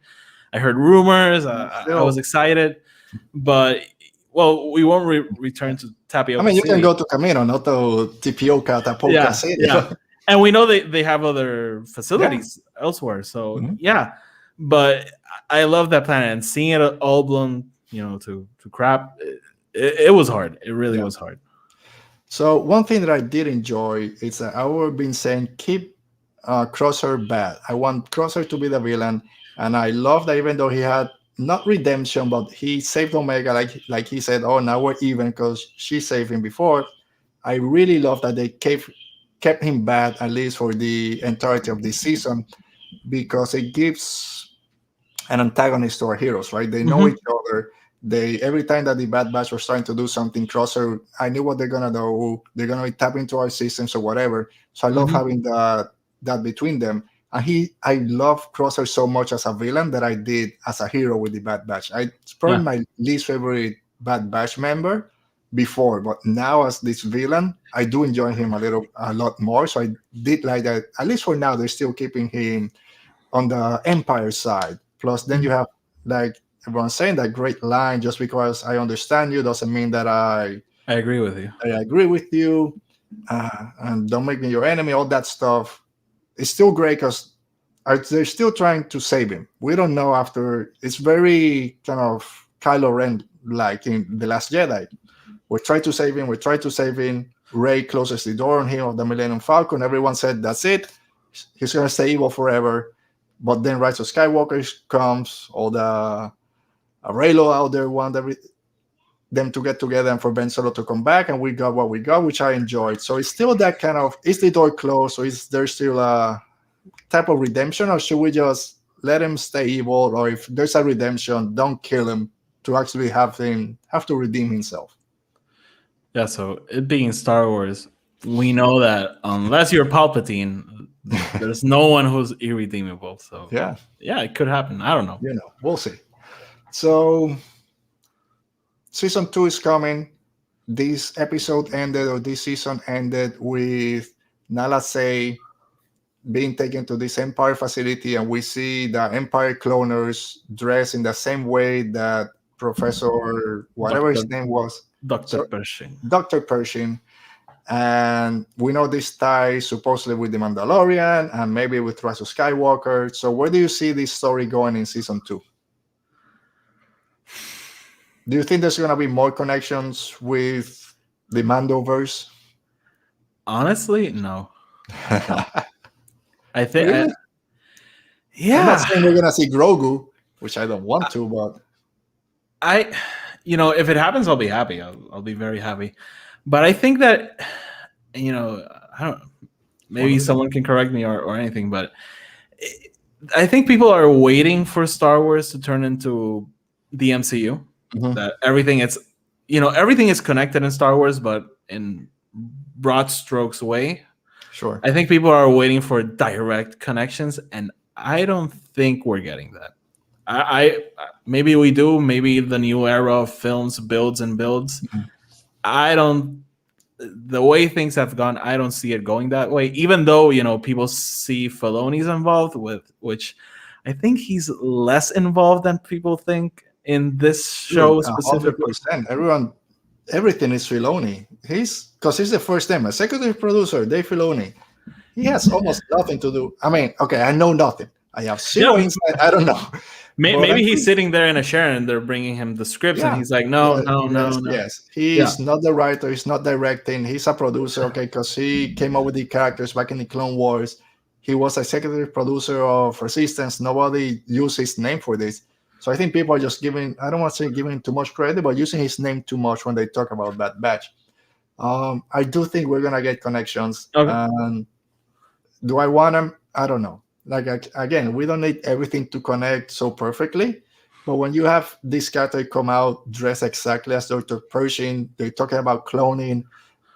I heard rumors. I was excited. But, we won't return to Tapioca I mean, you City. can go to Kamino, not to Tapioca City. Yeah. And we know they have other facilities elsewhere. So, but I love that planet, and seeing it all blown, to crap. It was hard. It really was hard. So one thing that I did enjoy is that I've been saying keep Crosshair bad. I want Crosshair to be the villain, and I love that even though he had not redemption, but he saved Omega, like he said, "Oh, now we're even because she saved him before." I really love that they kept him bad, at least for the entirety of this season, because it gives an antagonist to our heroes, right? They know each other. Every time that the Bad Batch was trying to do something, Crosshair, I knew what they're gonna do. They're gonna tap into our systems or whatever. So I love having that between them. And I love Crosshair so much as a villain that I did as a hero with the Bad Batch. It's probably my least favorite Bad Batch member before, but now as this villain, I do enjoy him a lot more. So I did like that. At least for now, they're still keeping him on the Empire side. Plus, then you have, like everyone's saying, that great line, just because I understand you doesn't mean that I agree with you. I agree with you, and don't make me your enemy, all that stuff. It's still great because they're still trying to save him. We don't know after. It's very kind of Kylo Ren like in The Last Jedi. We try to save him. Rey closes the door on him of the Millennium Falcon. Everyone said, that's it. He's going to stay evil forever. But then Rise of Skywalker comes, all the Raylo out there want them to get together and for Ben Solo to come back, and we got what we got, which I enjoyed. So it's still that kind of, is the door closed, or is there still a type of redemption, or should we just let him stay evil, or if there's a redemption, don't kill him to actually have to redeem himself? Yeah, so it being Star Wars, we know that unless you're Palpatine, there's no one who's irredeemable. So Yeah, it could happen. I don't know. We'll see. So season 2 is coming. This episode ended, or this season ended, with Nala Se being taken to this Empire facility, and we see the Empire cloners dressed in the same way that Professor, whatever his name was, Dr. Pershing. Dr. Pershing. And we know this ties supposedly with the Mandalorian and maybe with Rise of Skywalker. So where do you see this story going in season 2? Do you think there's going to be more connections with the Mandoverse? Honestly, no. I think, Really? I'm not saying we're going to see Grogu, which I don't want to, but if it happens, I'll be happy. I'll be very happy. But I think that, I don't. Maybe someone can correct me or anything, but I think people are waiting for Star Wars to turn into the MCU. Mhm. That everything is connected in Star Wars, but in broad strokes way. Sure. I think people are waiting for direct connections, and I don't think we're getting that. I maybe we do. Maybe the new era of films builds and builds. Mhm. I don't. The way things have gone, I don't see it going that way. Even though people see Filoni's involved with, which I think he's less involved than people think in this show specifically. 100%. Everything is Filoni. He's the first name, executive producer, Dave Filoni. He has almost nothing to do. I mean, okay, I know nothing. I have zero insight. I don't know. Maybe he's sitting there in a chair and they're bringing him the scripts, and he's like, no. Yes, he's not the writer. He's not directing. He's a producer, okay, because he came up with the characters back in the Clone Wars. He was executive producer of Resistance. Nobody used his name for this. So I think people are just I don't want to say giving him too much credit, but using his name too much when they talk about Bad Batch. I do think we're going to get connections. Okay. Do I want them? I don't know. Like, again, we don't need everything to connect so perfectly, but when you have this character come out dressed exactly as Dr. Pershing, they're talking about cloning.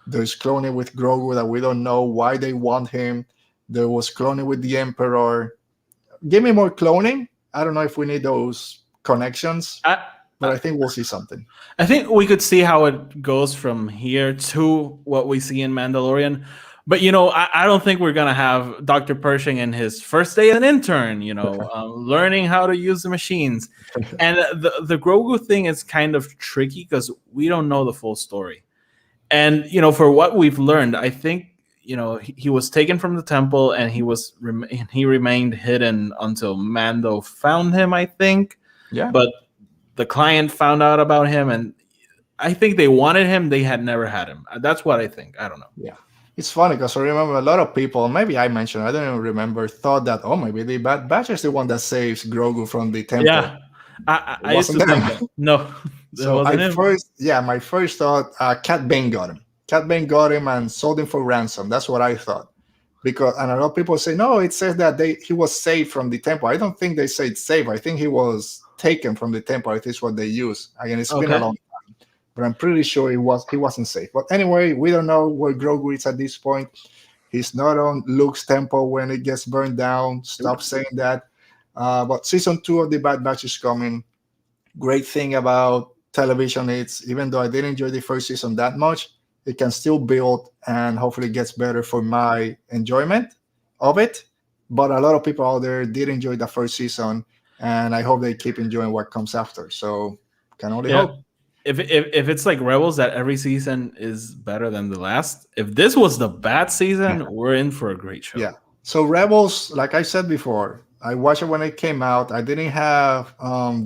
There's cloning with Grogu that we don't know why they want him. There was cloning with the Emperor. Give me more cloning. I don't know if we need those connections, but I think we'll see something. I think we could see how it goes from here to what we see in Mandalorian. But, I don't think we're going to have Dr. Pershing in his first day as an intern, learning how to use the machines. And the Grogu thing is kind of tricky because we don't know the full story. And, for what we've learned, I think, he was taken from the temple and he remained hidden until Mando found him, I think. Yeah. But the client found out about him, and I think they wanted him. They had never had him. That's what I think. I don't know. Yeah. It's funny because I remember a lot of people, maybe I mentioned, I don't even remember, thought that, maybe the Bad Batch is the one that saves Grogu from the temple. Yeah, I used to think that. No, so my first thought, Cat Bane got him. Cat Bane got him and sold him for ransom. That's what I thought. And a lot of people say, no, it says that he was saved from the temple. I don't think they said saved. I think he was taken from the temple. It is what they use. Again, it's been a long time. But I'm pretty sure he wasn't safe. But anyway, we don't know where Grogu is at this point. He's not on Luke's temple when it gets burned down. Stop saying that. But season 2 of the Bad Batch is coming. Great thing about television is, even though I didn't enjoy the first season that much, it can still build and hopefully gets better for my enjoyment of it. But a lot of people out there did enjoy the first season, and I hope they keep enjoying what comes after. So can only hope. If it's like Rebels, that every season is better than the last, if this was the bad season, we're in for a great show. Yeah. So Rebels, like I said before, I watched it when it came out. I didn't have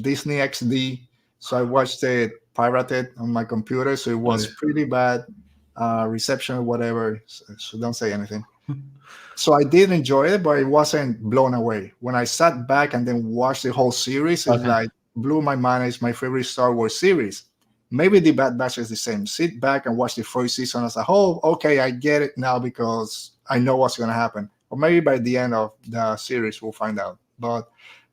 Disney XD, so I watched it pirated on my computer, so it was pretty bad. reception or whatever. So don't say anything. So I did enjoy it, but it wasn't blown away. When I sat back and then watched the whole series, it's Okay. like blew my mind. It's my favorite Star Wars series. Maybe the Bad Batch is the same. Sit back and watch the first season as a whole. Okay, I get it now because I know what's going to happen. Or maybe by the end of the series, we'll find out. But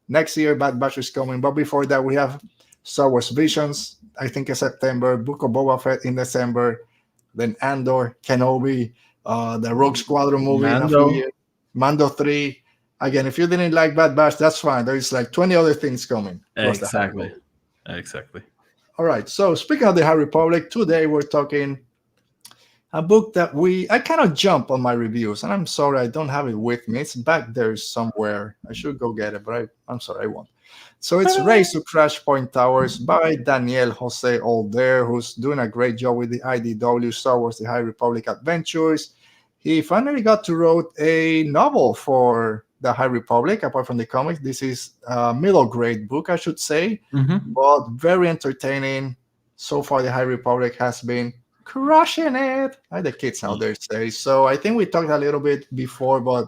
next year, Bad Batch is coming. But before that, we have Star Wars Visions, I think in September, Book of Boba Fett in December, then Andor, Kenobi, the Rogue Squadron movie in a few Mando. years, Mando 3. Again, if you didn't like Bad Batch, that's fine. There's like 20 other things coming. plus the High Exactly. Republic. Exactly. All right. So speaking of the High Republic, today we're talking a book that I kind of jump on my reviews, and I'm sorry I don't have it with me. It's back there somewhere. I should go get it, but I'm sorry I won't. So it's Race to Crashpoint Towers by Daniel Jose Older, who's doing a great job with the IDW Star Wars: The High Republic Adventures. He finally got to write a novel for the High Republic. Apart from the comics, this is a middle grade book, I should say, Mm-hmm. but very entertaining. So far, the High Republic has been crushing it, like the kids out there say. So I think we talked a little bit before, but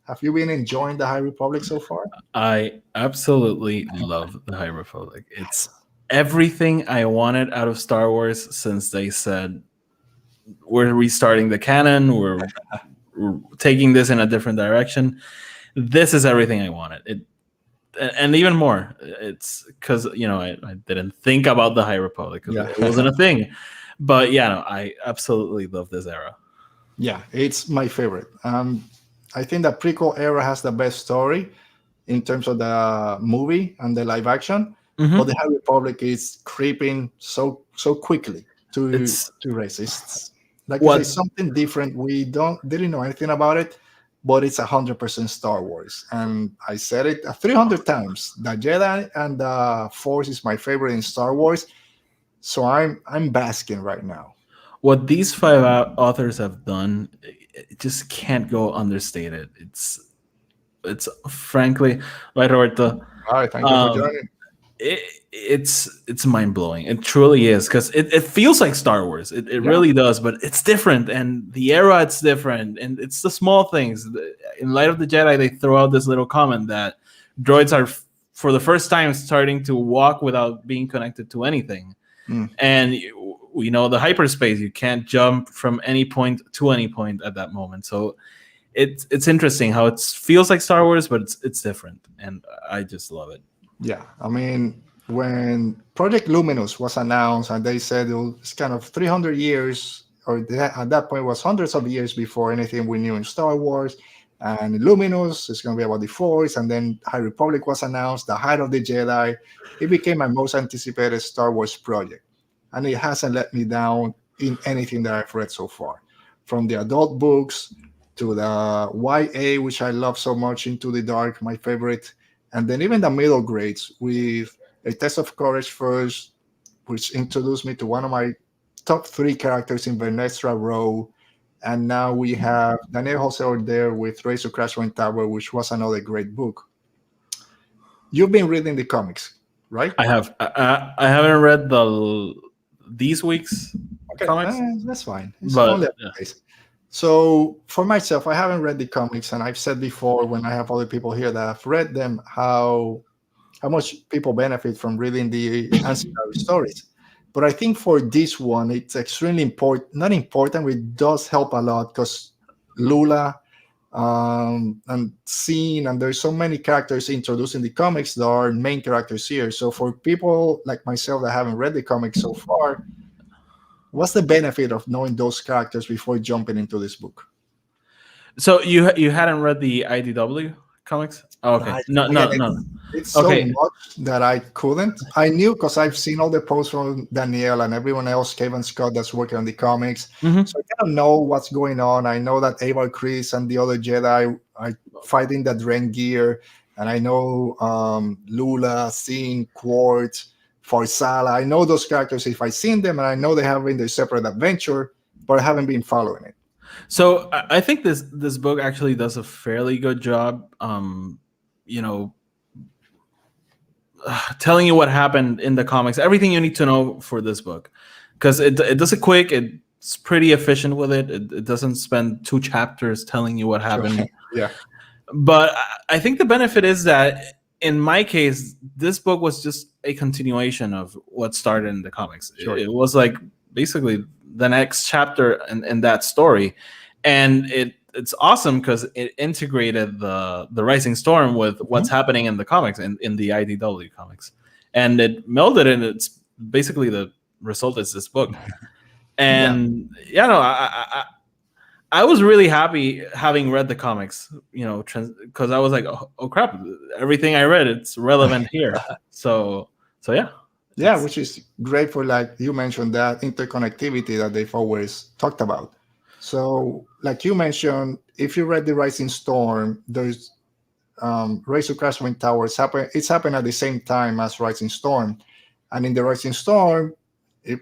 have you been enjoying the High Republic so far? I absolutely love the High Republic. It's everything I wanted out of Star Wars since they said we're restarting the canon, we're taking this in a different direction. This is everything I wanted. And even more. It's because I didn't think about the High Republic because it wasn't a thing. But yeah, no, I absolutely love this era. Yeah, it's my favorite. I think the prequel era has the best story in terms of the movie and the live action, but the High Republic is creeping so quickly to racists. Like I say, something different. We didn't know anything about it, but it's 100% Star Wars. And I said it 300 times. The Jedi and the Force is my favorite in Star Wars. So I'm basking right now. What these five authors have done, it just can't go understated. It's frankly, right, Roberto? All right, thank you for joining. It's mind blowing. It truly is because it feels like Star Wars. It really does, but it's different, and the era it's different, and it's the small things. In Light of the Jedi, they throw out this little comment that droids are for the first time starting to walk without being connected to anything, and we know the hyperspace. You can't jump from any point to any point at that moment. So it's interesting how it feels like Star Wars, but it's different, and I just love it. Yeah, I mean, when Project Luminous was announced and they said it's kind of 300 years, or at that point it was hundreds of years before anything we knew in Star Wars, and Luminous is going to be about the Force, and then High Republic was announced, the Height of the Jedi. It became my most anticipated Star Wars project, and it hasn't let me down in anything that I've read so far, from the adult books to the YA, which I love so much, Into the Dark, my favorite, and then even the middle grades with A Test of Courage first, which introduced me to one of my top 3 characters in Vernestra Row. And now we have Daniel Jose Order with Race to Crashpoint Tower, which was another great book. You've been reading the comics, right? I have. I haven't read these week's comics. That's fine. It's only a case. So for myself, I haven't read the comics, and I've said before when I have other people here that have read them how much people benefit from reading the ancillary stories. But I think for this one, it's extremely important. Not important, but it does help a lot because Lula and Scene, and there's so many characters introduced in the comics that are main characters here. So for people like myself that haven't read the comics so far, what's the benefit of knowing those characters before jumping into this book? So you hadn't read the IDW comics? Oh, okay. No. It's so much that I couldn't. I knew because I've seen all the posts from Danielle and everyone else, Kevin Scott, that's working on the comics. So I kind of know what's going on. I know that Avar Kriss and the other Jedi are fighting that Ren gear. And I know Lula, Scene, Quartz, Farsala. I know those characters if I've seen them, and I know they have in their separate adventure, but I haven't been following it. So I think this book actually does a fairly good job, telling you what happened in the comics, everything you need to know for this book, because it does it quick. It it's pretty efficient with it. It doesn't spend 2 chapters telling you what happened. Yeah. But I think the benefit is that in my case, this book was just a continuation of what started in the comics. Sure. It was like basically the next chapter in that story, and it's awesome because it integrated the Rising Storm with what's happening in the comics in the IDW comics, and it melded, and it's basically the result is this book. And I was really happy having read the comics, because I was like, oh crap, everything I read, it's relevant here. So yeah. Yeah, which is great for, like you mentioned, that interconnectivity that they've always talked about. So, like you mentioned, if you read The Rising Storm, there's Race to Crashpoint Tower. It's happened at the same time as Rising Storm. And in The Rising Storm,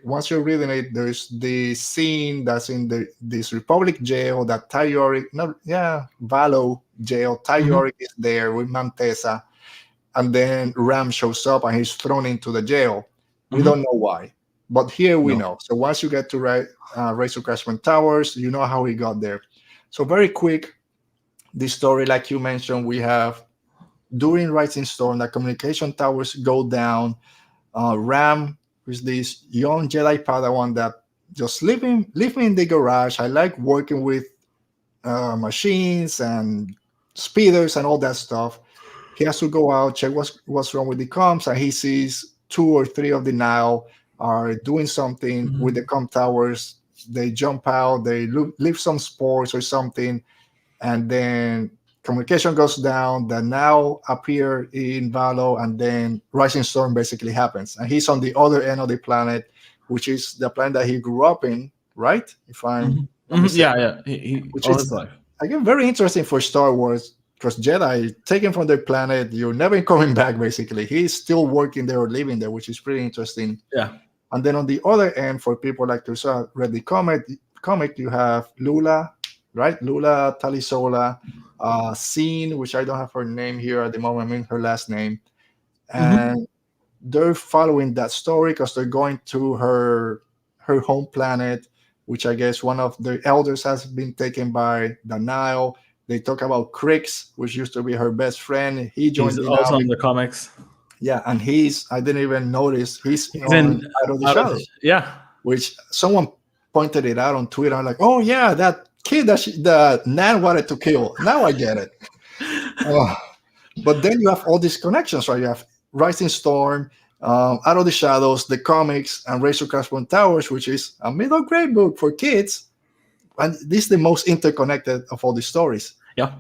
once you're reading it, there's the scene that's in this Republic jail that Valo jail. Yorick is there with Mantessa, and then Ram shows up and he's thrown into the jail. We don't know why, but here we know. So once you get to Race to Crashpoint Towers, you know how he got there. So very quick, this story, like you mentioned, we have during Rising Storm, the communication towers go down. Ram is this young Jedi Padawan that just living in the garage. I like working with machines and speeders and all that stuff. He has to go out, check what's wrong with the comms, and he sees 2 or 3 of the Nile are doing something with the comm towers. They jump out, they leave some spores or something, and then communication goes down. The Nile appear in Valo, and then Rising Storm basically happens. And he's on the other end of the planet, which is the planet that he grew up in, right? If I'm yeah. Which all is his life. Again, very interesting for Star Wars, because Jedi taken from their planet, you're never coming back, basically. He's still working there or living there, which is pretty interesting. Yeah. And then on the other end, for people like to read the comic, you have Lula, right? Lula Talisola, Scene, which I don't have her name here at the moment, I mean her last name. And they're following that story because they're going to her home planet, which I guess one of the elders has been taken by the Nile. They talk about Crix, which used to be her best friend. He's also in the comics. Yeah, and I didn't even notice, he's in Out of the Shadows. Yeah. Which someone pointed it out on Twitter. I'm like, oh yeah, that kid that Nan wanted to kill. Now I get it. But then you have all these connections, right? You have Rising Storm, Out of the Shadows, the comics, and Race to Crashpoint Towers, which is a middle grade book for kids. And this is the most interconnected of all the stories. Yeah.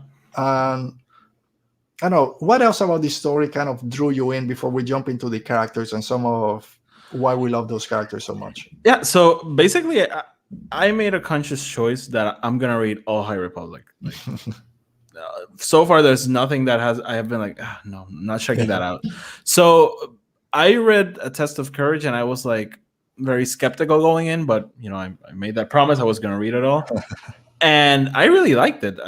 I don't know, what else about this story kind of drew you in before we jump into the characters and some of why we love those characters so much? Yeah, so basically, I made a conscious choice that I'm going to read all High Republic. Like, so far, there's nothing that I have been like, no, I'm not checking that out. So I read A Test of Courage, and I was like very skeptical going in, but I made that promise I was going to read it all. And I really liked it.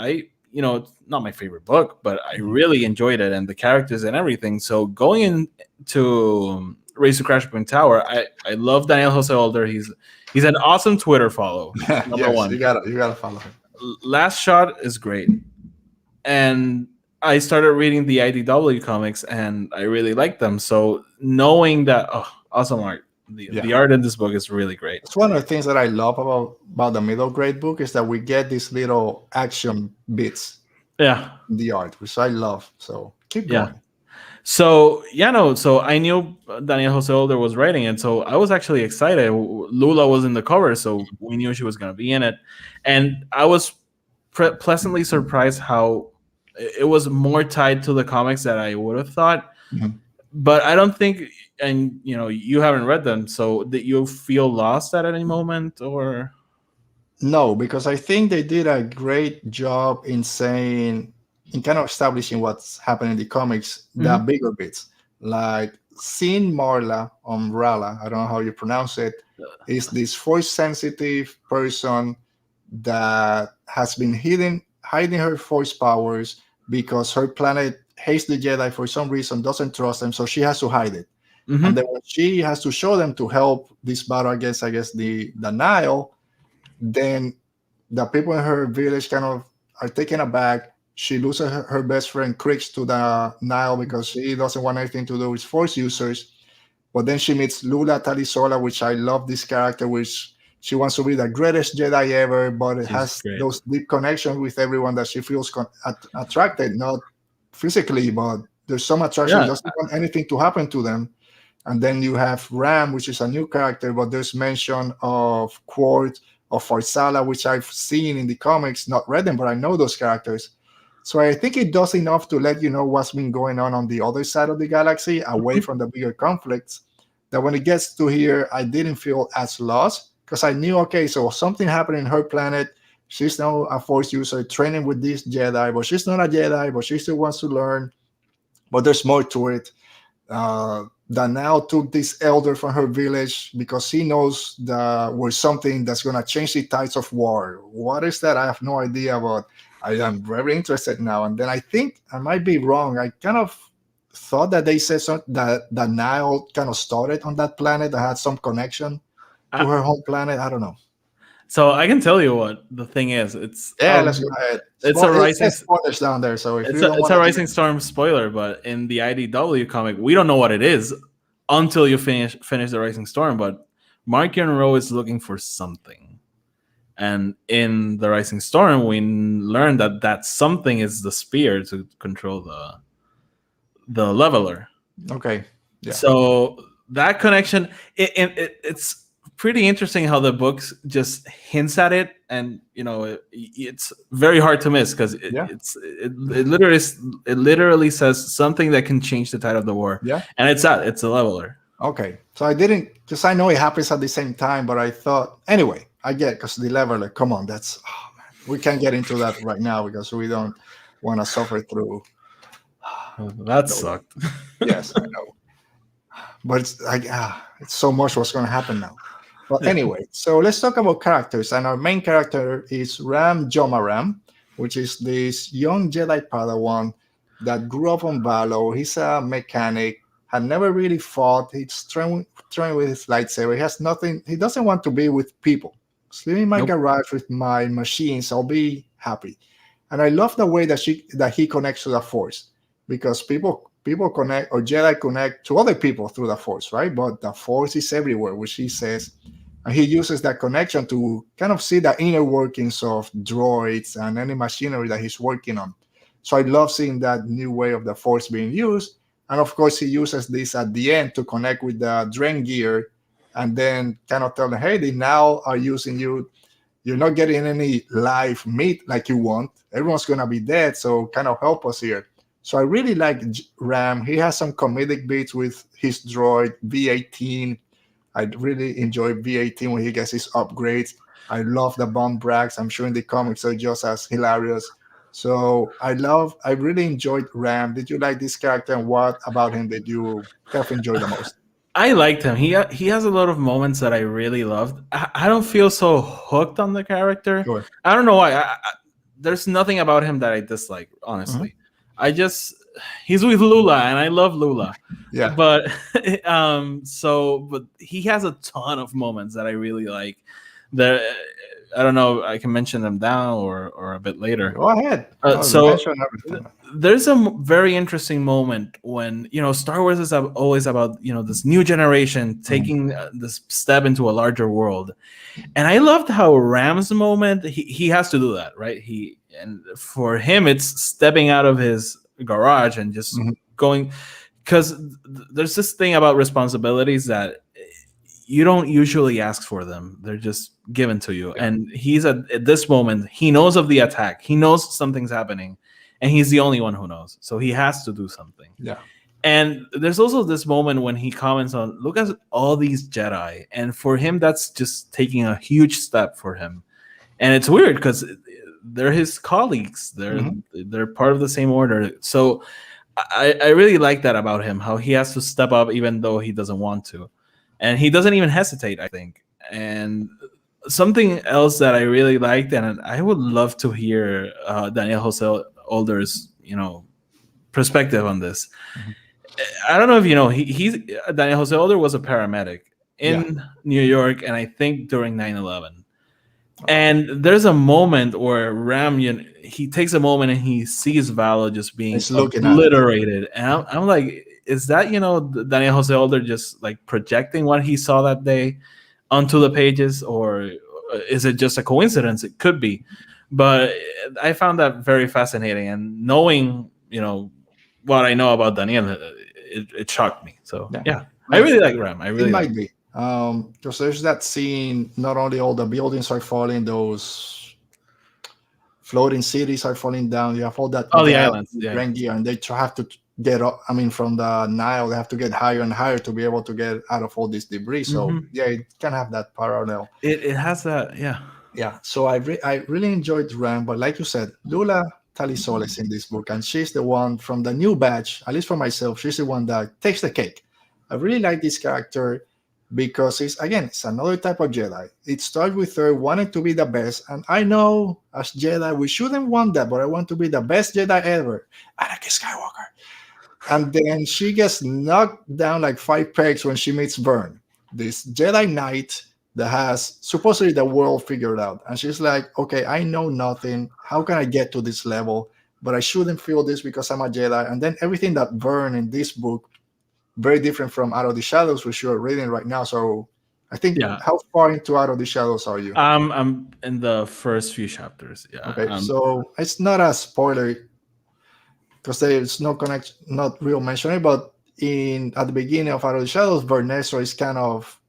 It's not my favorite book, but I really enjoyed it and the characters and everything. So going into Race to Crashpoint Tower, I love Daniel Jose Older. He's an awesome Twitter follow. Number one. You gotta follow him. Last Shot is great. And I started reading the IDW comics and I really liked them. So knowing that, awesome art. The art in this book is really great. It's one of the things that I love about the middle grade book is that we get these little action bits. Yeah. In the art, which I love. So keep going. So so I knew Daniel Jose Older was writing it, so I was actually excited. Lula was in the cover, so we knew she was going to be in it, and I was pleasantly surprised how it was more tied to the comics than I would have thought. But I don't think, and you haven't read them, so did you feel lost at any moment, or? No, because I think they did a great job in kind of establishing what's happening in the comics, the bigger bits. Like seeing Marla, Rala, I don't know how you pronounce it, is this force-sensitive person that has been hiding her force powers because her planet hates the Jedi for some reason, doesn't trust them, so she has to hide it. And then when she has to show them to help this battle against, I guess, the Nile, then the people in her village kind of are taken aback. She loses her best friend Crix to the Nile because she doesn't want anything to do with Force users. But then she meets Lula Talisola, which I love this character, which she wants to be the greatest Jedi ever, but it She's has great. those deep connections with everyone that she feels attracted, not physically, but there's some attraction. Yeah. Doesn't want anything to happen to them. And then you have Ram, which is a new character, but there's mention of Quart, of Farsala, which I've seen in the comics, not read them, but I know those characters. So I think it does enough to let you know what's been going on the other side of the galaxy, away from the bigger conflicts, that when it gets to here, I didn't feel as lost because I knew, okay, so something happened in her planet. She's now a Force user training with this Jedi, but she's not a Jedi, but she still wants to learn. But there's more to it. That now took this elder from her village because he knows that was something that's going to change the tides of war. What is that? I have no idea, but I am very interested now. And then I think I might be wrong. I kind of thought that they said that the Nile kind of started on that planet that had some connection to her home planet. I don't know. So I can tell you what the thing is. It's Let's go ahead. It's a rising. Spoilers down there, so if It's you a, don't it's a wanna Rising Storm spoiler, but in the IDW comic, we don't know what it is until you finish the Rising Storm. But Mark Monroe is looking for something, and in the Rising Storm, we learned that something is the spear to control the leveler. Okay. Yeah. So that connection, it's pretty interesting how the books just hints at it, and it's very hard to miss because it literally says something that can change the tide of the war. Yeah, and it's a leveler. Okay, so I didn't, because I know it happens at the same time, but I thought anyway. I get, because the leveler. Come on, that's man, we can't get into that right now because we don't want to suffer through. That sucked. Yes, I know, but it's like it's so much what's going to happen now. But anyway, so let's talk about characters. And our main character is Ram Jomaram, which is this young Jedi Padawan that grew up on Valo. He's a mechanic, had never really fought. He's trained with his lightsaber. He has nothing. He doesn't want to be with people. Sleep in my garage with my machines. I'll be happy. And I love the way that he connects to the Force, because people connect, or Jedi connect to other people through the Force, right? But the Force is everywhere, which he says. And he uses that connection to kind of see the inner workings of droids and any machinery that he's working on. So I love seeing that new way of the Force being used. And of course, he uses this at the end to connect with the Dren gear and then kind of tell them, hey, they now are using you. You're not getting any live meat like you want. Everyone's going to be dead. So kind of help us here. So I really like Ram. He has some comedic beats with his droid, V18. I really enjoy V18 when he gets his upgrades. I love the bomb brags. I'm sure in the comics they're just as hilarious. So I really enjoyed Ram. Did you like this character, and what about him did you kind of enjoy the most? I liked him. He has a lot of moments that I really loved. I don't feel so hooked on the character. Sure. I don't know why. There's nothing about him that I dislike, honestly. Mm-hmm. He's with Lula, and I love Lula. Yeah. But but he has a ton of moments that I really like. I don't know. I can mention them now or a bit later. Go ahead. There's a very interesting moment when Star Wars is always about this new generation taking this step into a larger world, and I loved how Ram's moment. He has to do that, right? And for him, it's stepping out of his garage and just going, because there's this thing about responsibilities that you don't usually ask for them. They're just given to you. And he's at this moment, he knows of the attack. He knows something's happening, and he's the only one who knows. So he has to do something. Yeah. And there's also this moment when he comments on, look at all these Jedi. And for him, that's just taking a huge step for him. And it's weird because they're his colleagues. They're part of the same order. So I really like that about him, how he has to step up even though he doesn't want to. And he doesn't even hesitate, I think. And something else that I really liked, and I would love to hear Daniel Jose Older's, perspective on this. I don't know if you know, Daniel Jose Older was a paramedic in New York, and I think during 9/11. And there's a moment where Ram, he takes a moment and he sees Valo just being He's looking at it. obliterated, and I'm like, is that Daniel Jose Older just like projecting what he saw that day onto the pages, or is it just a coincidence? It could be, but I found that very fascinating, and knowing what I know about Daniel, it shocked me. So yeah, I really like Ram. I really It like might be. Because there's that scene, not only all the buildings are falling, those floating cities are falling down. You have all that. the islands, Rengia, and they have to get up. I mean, from the Nile, they have to get higher and higher to be able to get out of all this debris. So yeah, it can have that parallel. It has that, Yeah. So I really enjoyed Ram, but like you said, Lula Talisol is in this book, and she's the one from the new batch. At least for myself, she's the one that takes the cake. I really like this character because it's another type of Jedi. It starts with her wanting to be the best, and I know as Jedi we shouldn't want that, but I want to be the best Jedi ever, Anakin Skywalker. And then she gets knocked down like 5 pegs when she meets Vern, this Jedi Knight that has supposedly the world figured out, and she's like, okay, I know nothing. How can I get to this level? But I shouldn't feel this because I'm a Jedi. And then everything that Vern in this book, very different from Out of the Shadows, which you're reading right now. So I think, how far into Out of the Shadows are you? I'm in the first few chapters. Yeah. Okay, so it's not a spoiler because there's no connection, not real mentioning. But at the beginning of Out of the Shadows, Vernestra is kind of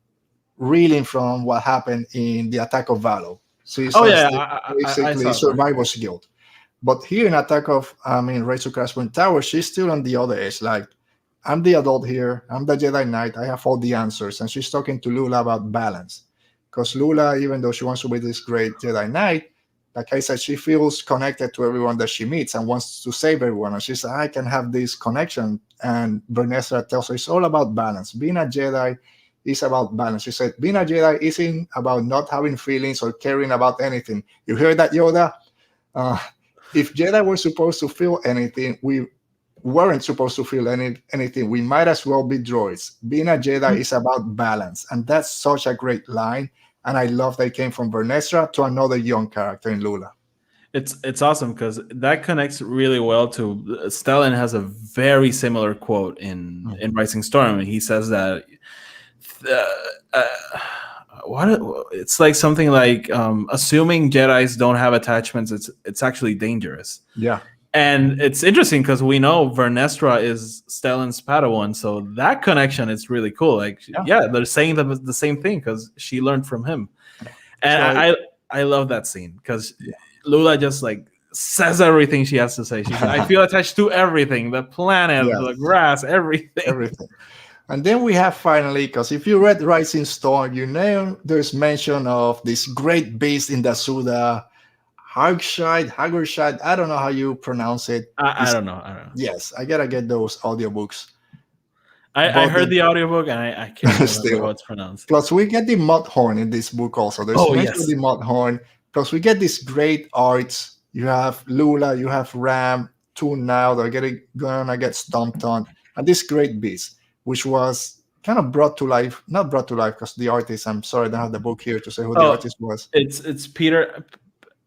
reeling from what happened in the Attack of Valo. So it's basically survivor's guilt. But here in Rise to Crashpoint Tower, she's still on the other edge. Like, I'm the adult here. I'm the Jedi Knight. I have all the answers. And she's talking to Lula about balance. Because Lula, even though she wants to be this great Jedi Knight, like I said, she feels connected to everyone that she meets and wants to save everyone. And she said, I can have this connection. And Vernestra tells her it's all about balance. Being a Jedi is about balance. She said, being a Jedi isn't about not having feelings or caring about anything. You hear that, Yoda? If Jedi were supposed to feel anything, we weren't supposed to feel anything. We might as well be droids. Being a Jedi is about balance. And that's such a great line. And I love that it came from Vernestra to another young character in Lula. It's awesome because that connects really well to Stellan has a very similar quote in Rising Storm. And he says that it's like something like assuming Jedis don't have attachments, it's actually dangerous. Yeah. And it's interesting because we know Vernestra is Stellan's Padawan, so that connection is really cool. Like, they're saying the same thing because she learned from him, and I love that scene because Lula just like says everything she has to say. She's like, I feel attached to everything, the planet, the grass, everything. And then we have finally, because if you read Rising Storm, you know there's mention of this great beast in the Suda. Hagershide, I don't know how you pronounce it. I don't know. Yes, I gotta get those audiobooks. I heard the audiobook and I can't remember how it's pronounced. Plus, we get the Mudhorn in this book also. There's mention of the Mudhorn. Plus, we get these great arts. You have Lula, you have Ram, 2 now. They're gonna get stomped on. And this great beast, which was kind of brought to life, not brought to life because the artist, I'm sorry, I don't have the book here to say who the artist was. It's Peter.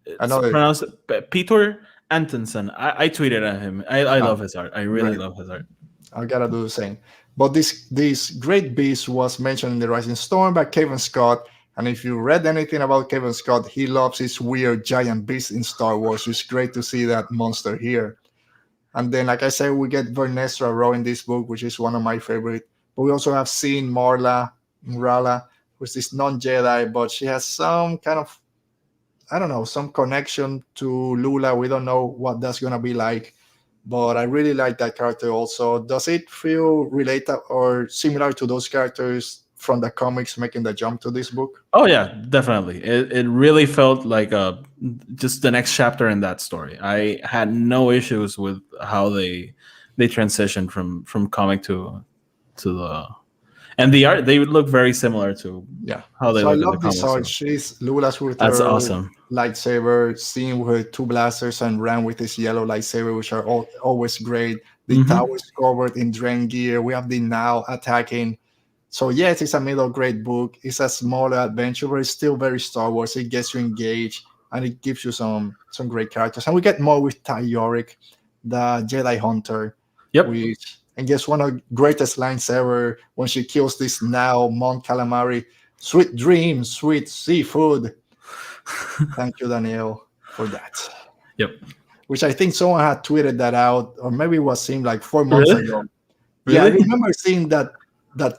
It's pronounced Peter Antonsen. I tweeted at him. I love his art. I really love his art. I gotta do the same. But this great beast was mentioned in the Rising Storm by Kevin Scott. And if you read anything about Kevin Scott, he loves his weird giant beast in Star Wars. It's great to see that monster here. And then, like I said, we get Vernestra Rowe in this book, which is one of my favorite. But we also have seen Marla, who's this non-Jedi, but she has some kind of, I don't know, some connection to Lula. We don't know what that's going to be like. But I really like that character also. Does it feel related or similar to those characters from the comics making the jump to this book? Oh, yeah, definitely. It really felt like just the next chapter in that story. I had no issues with how they transitioned from comic to the... And the art, they would look very similar to how they look in the comics. I love this art. She's Lula's with That's her awesome. lightsaber, seen with her 2 blasters, and ran with his yellow lightsaber, which are always great. The tower is covered in Dren gear. We have the Now attacking. So yes, it's a middle grade book. It's a smaller adventure, but it's still very Star Wars. It gets you engaged and it gives you some great characters. And we get more with Ty Yorick, the Jedi Hunter, Yep. which and guess one of the greatest lines ever when she kills this now Mon Calamari. Sweet dreams, sweet seafood. Thank you, Danielle, for that. Yep. Which I think someone had tweeted that out, or maybe it was seen like 4 months Really? ago. Yeah, I Really? remember seeing that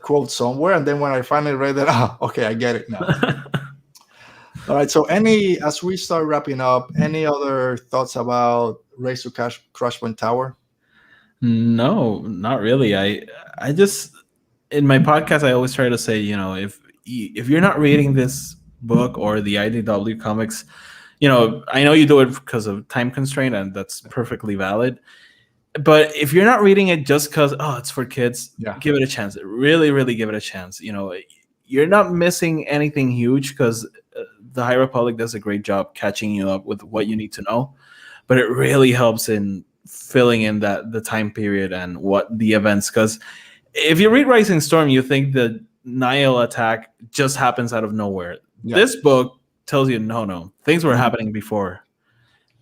quote somewhere, and then when I finally read it, okay, I get it now. All right. So, as we start wrapping up, any other thoughts about Race to Crashpoint Tower? No, not really. I just in my podcast I always try to say, if you're not reading this book or the IDW comics, I know you do it because of time constraint, and that's perfectly valid. But if you're not reading it just because it's for kids, Yeah. give it a chance. Really, really give it a chance. You're not missing anything huge because the High Republic does a great job catching you up with what you need to know. But it really helps in filling in the time period and what the events. Because if you read Rising Storm, you think the Nihil attack just happens out of nowhere. Yeah. This book tells you no, things were happening before.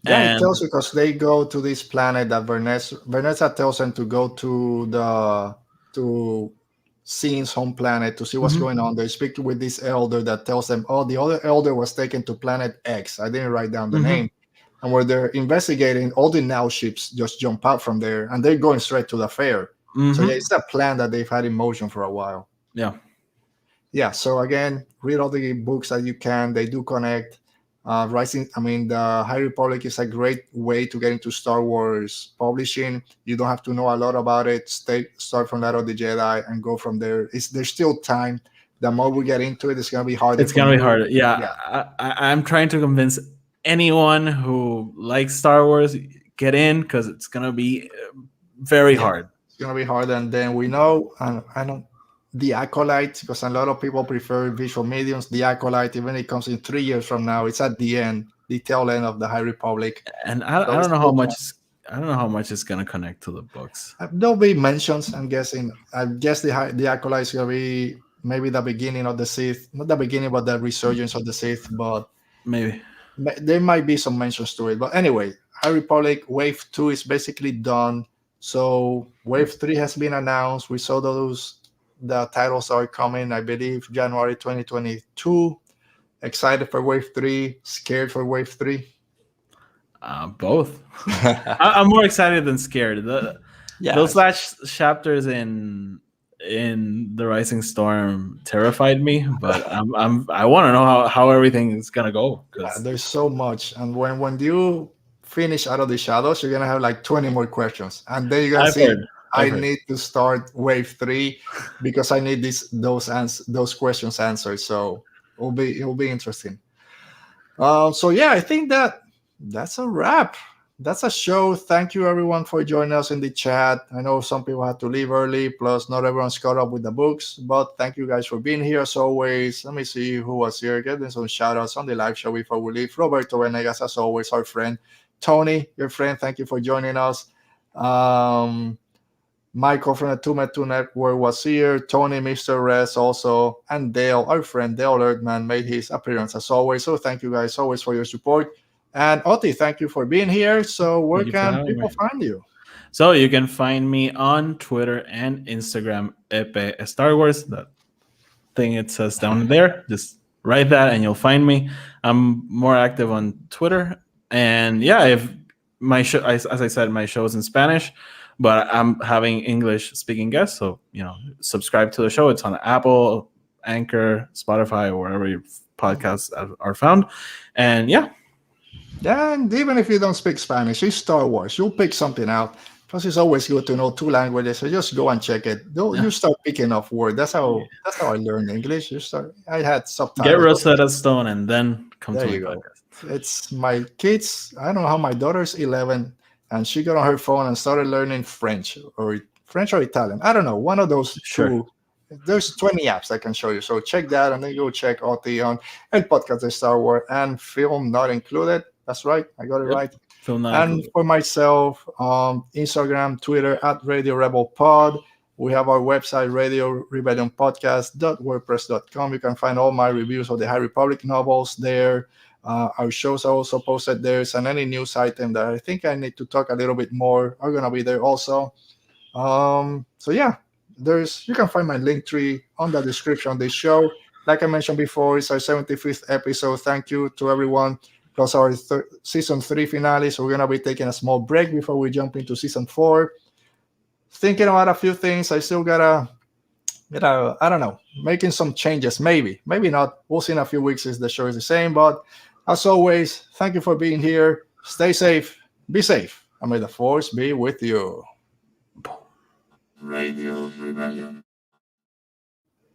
Yeah, And it tells you because they go to this planet that Vanessa tells them to go to Scene's home planet to see what's going on. They speak with this elder that tells them, oh, the other elder was taken to planet X. I didn't write down the name. And where they're investigating, all the now ships just jump out from there and they're going straight to the fair. So yeah, it's a plan that they've had in motion for a while. Yeah. Yeah. So again, read all the books that you can. They do connect. The High Republic is a great way to get into Star Wars publishing. You don't have to know a lot about it. Start from Light of the Jedi and go from there. There's still time. The more we get into it, it's gonna be harder. It's gonna be harder. Yeah. I'm trying to convince anyone who likes Star Wars get in because it's gonna be very hard. It's gonna be hard, and then we know, and I don't. The Acolyte, because a lot of people prefer visual mediums. The Acolyte, even it comes in 3 years from now, it's at the end, the tail end of the High Republic. And I don't know how much. I don't know how much it's gonna connect to the books. There'll be mentions. I'm guessing. I guess the Acolyte is gonna be maybe the beginning of the Sith, not the beginning, but the resurgence of the Sith. But maybe there might be some mentions to it. But anyway, High Republic Wave 2 is basically done. So Wave 3 has been announced. We saw the titles are coming, I believe, January 2022. Excited for Wave 3, scared for Wave 3? Both. I'm more excited than scared. Those last chapters in the Rising Storm terrified me, but I want to know how everything is gonna go. There's so much, and when you finish Out of the Shadows, you're gonna have like 20 more questions, and then you're gonna see. I need to start Wave 3 because I need those questions answered. So it will be interesting. So yeah, I think that's a wrap. That's a show. Thank you everyone for joining us in the chat. I know some people had to leave early, plus not everyone's caught up with the books, but thank you guys for being here as always. Let me see who was here. Getting some shout outs on the live show before we leave. Roberto Venegas, as always, our friend. Tony, your friend, thank you for joining us. Michael from the Two Met Two Network was here. Tony, Mr. Rez also, and Dale, our friend Dale Erdman, made his appearance as always. So thank you guys always for your support. And Oti, thank you for being here. So where can people find you? So you can find me on Twitter and Instagram, Epe Star Wars. That thing it says down there. Just write that and you'll find me. I'm more active on Twitter. And yeah, if my show, as I said, my show is in Spanish, but I'm having English speaking guests. So, subscribe to the show. It's on Apple, Anchor, Spotify, or wherever your podcasts are found. And yeah. And even if you don't speak Spanish, it's Star Wars. You'll pick something out. Plus, it's always good to know 2 languages. So just go and check it. You start picking up words. That's how I learned English. I had subtitles. Get Rosetta Stone and then come there to you my go. podcast. It's my kids. I don't know how my daughter's 11. And she got on her phone and started learning French or Italian. I don't know. One of those two. There's 20 apps I can show you. So check that and then go check Oti on El Podcast de Star Wars and Film Not Included. That's right. I got it right. Film Not and included. For myself, Instagram, Twitter, @Radio Rebel Pod. We have our website, radiorebellionpodcast.wordpress.com. You can find all my reviews of the High Republic novels there. Our shows are also posted there, and any news item that I think I need to talk a little bit more are going to be there also. So yeah, you can find my link tree on the description of this show. Like I mentioned before, it's our 75th episode. Thank you to everyone. Plus our season 3 finale. So we're going to be taking a small break before we jump into season 4. Thinking about a few things. I still gotta, I don't know, making some changes. Maybe not. We'll see in a few weeks if the show is the same. But as always, thank you for being here. Stay safe, be safe, and may the force be with you. Radio Rebellion.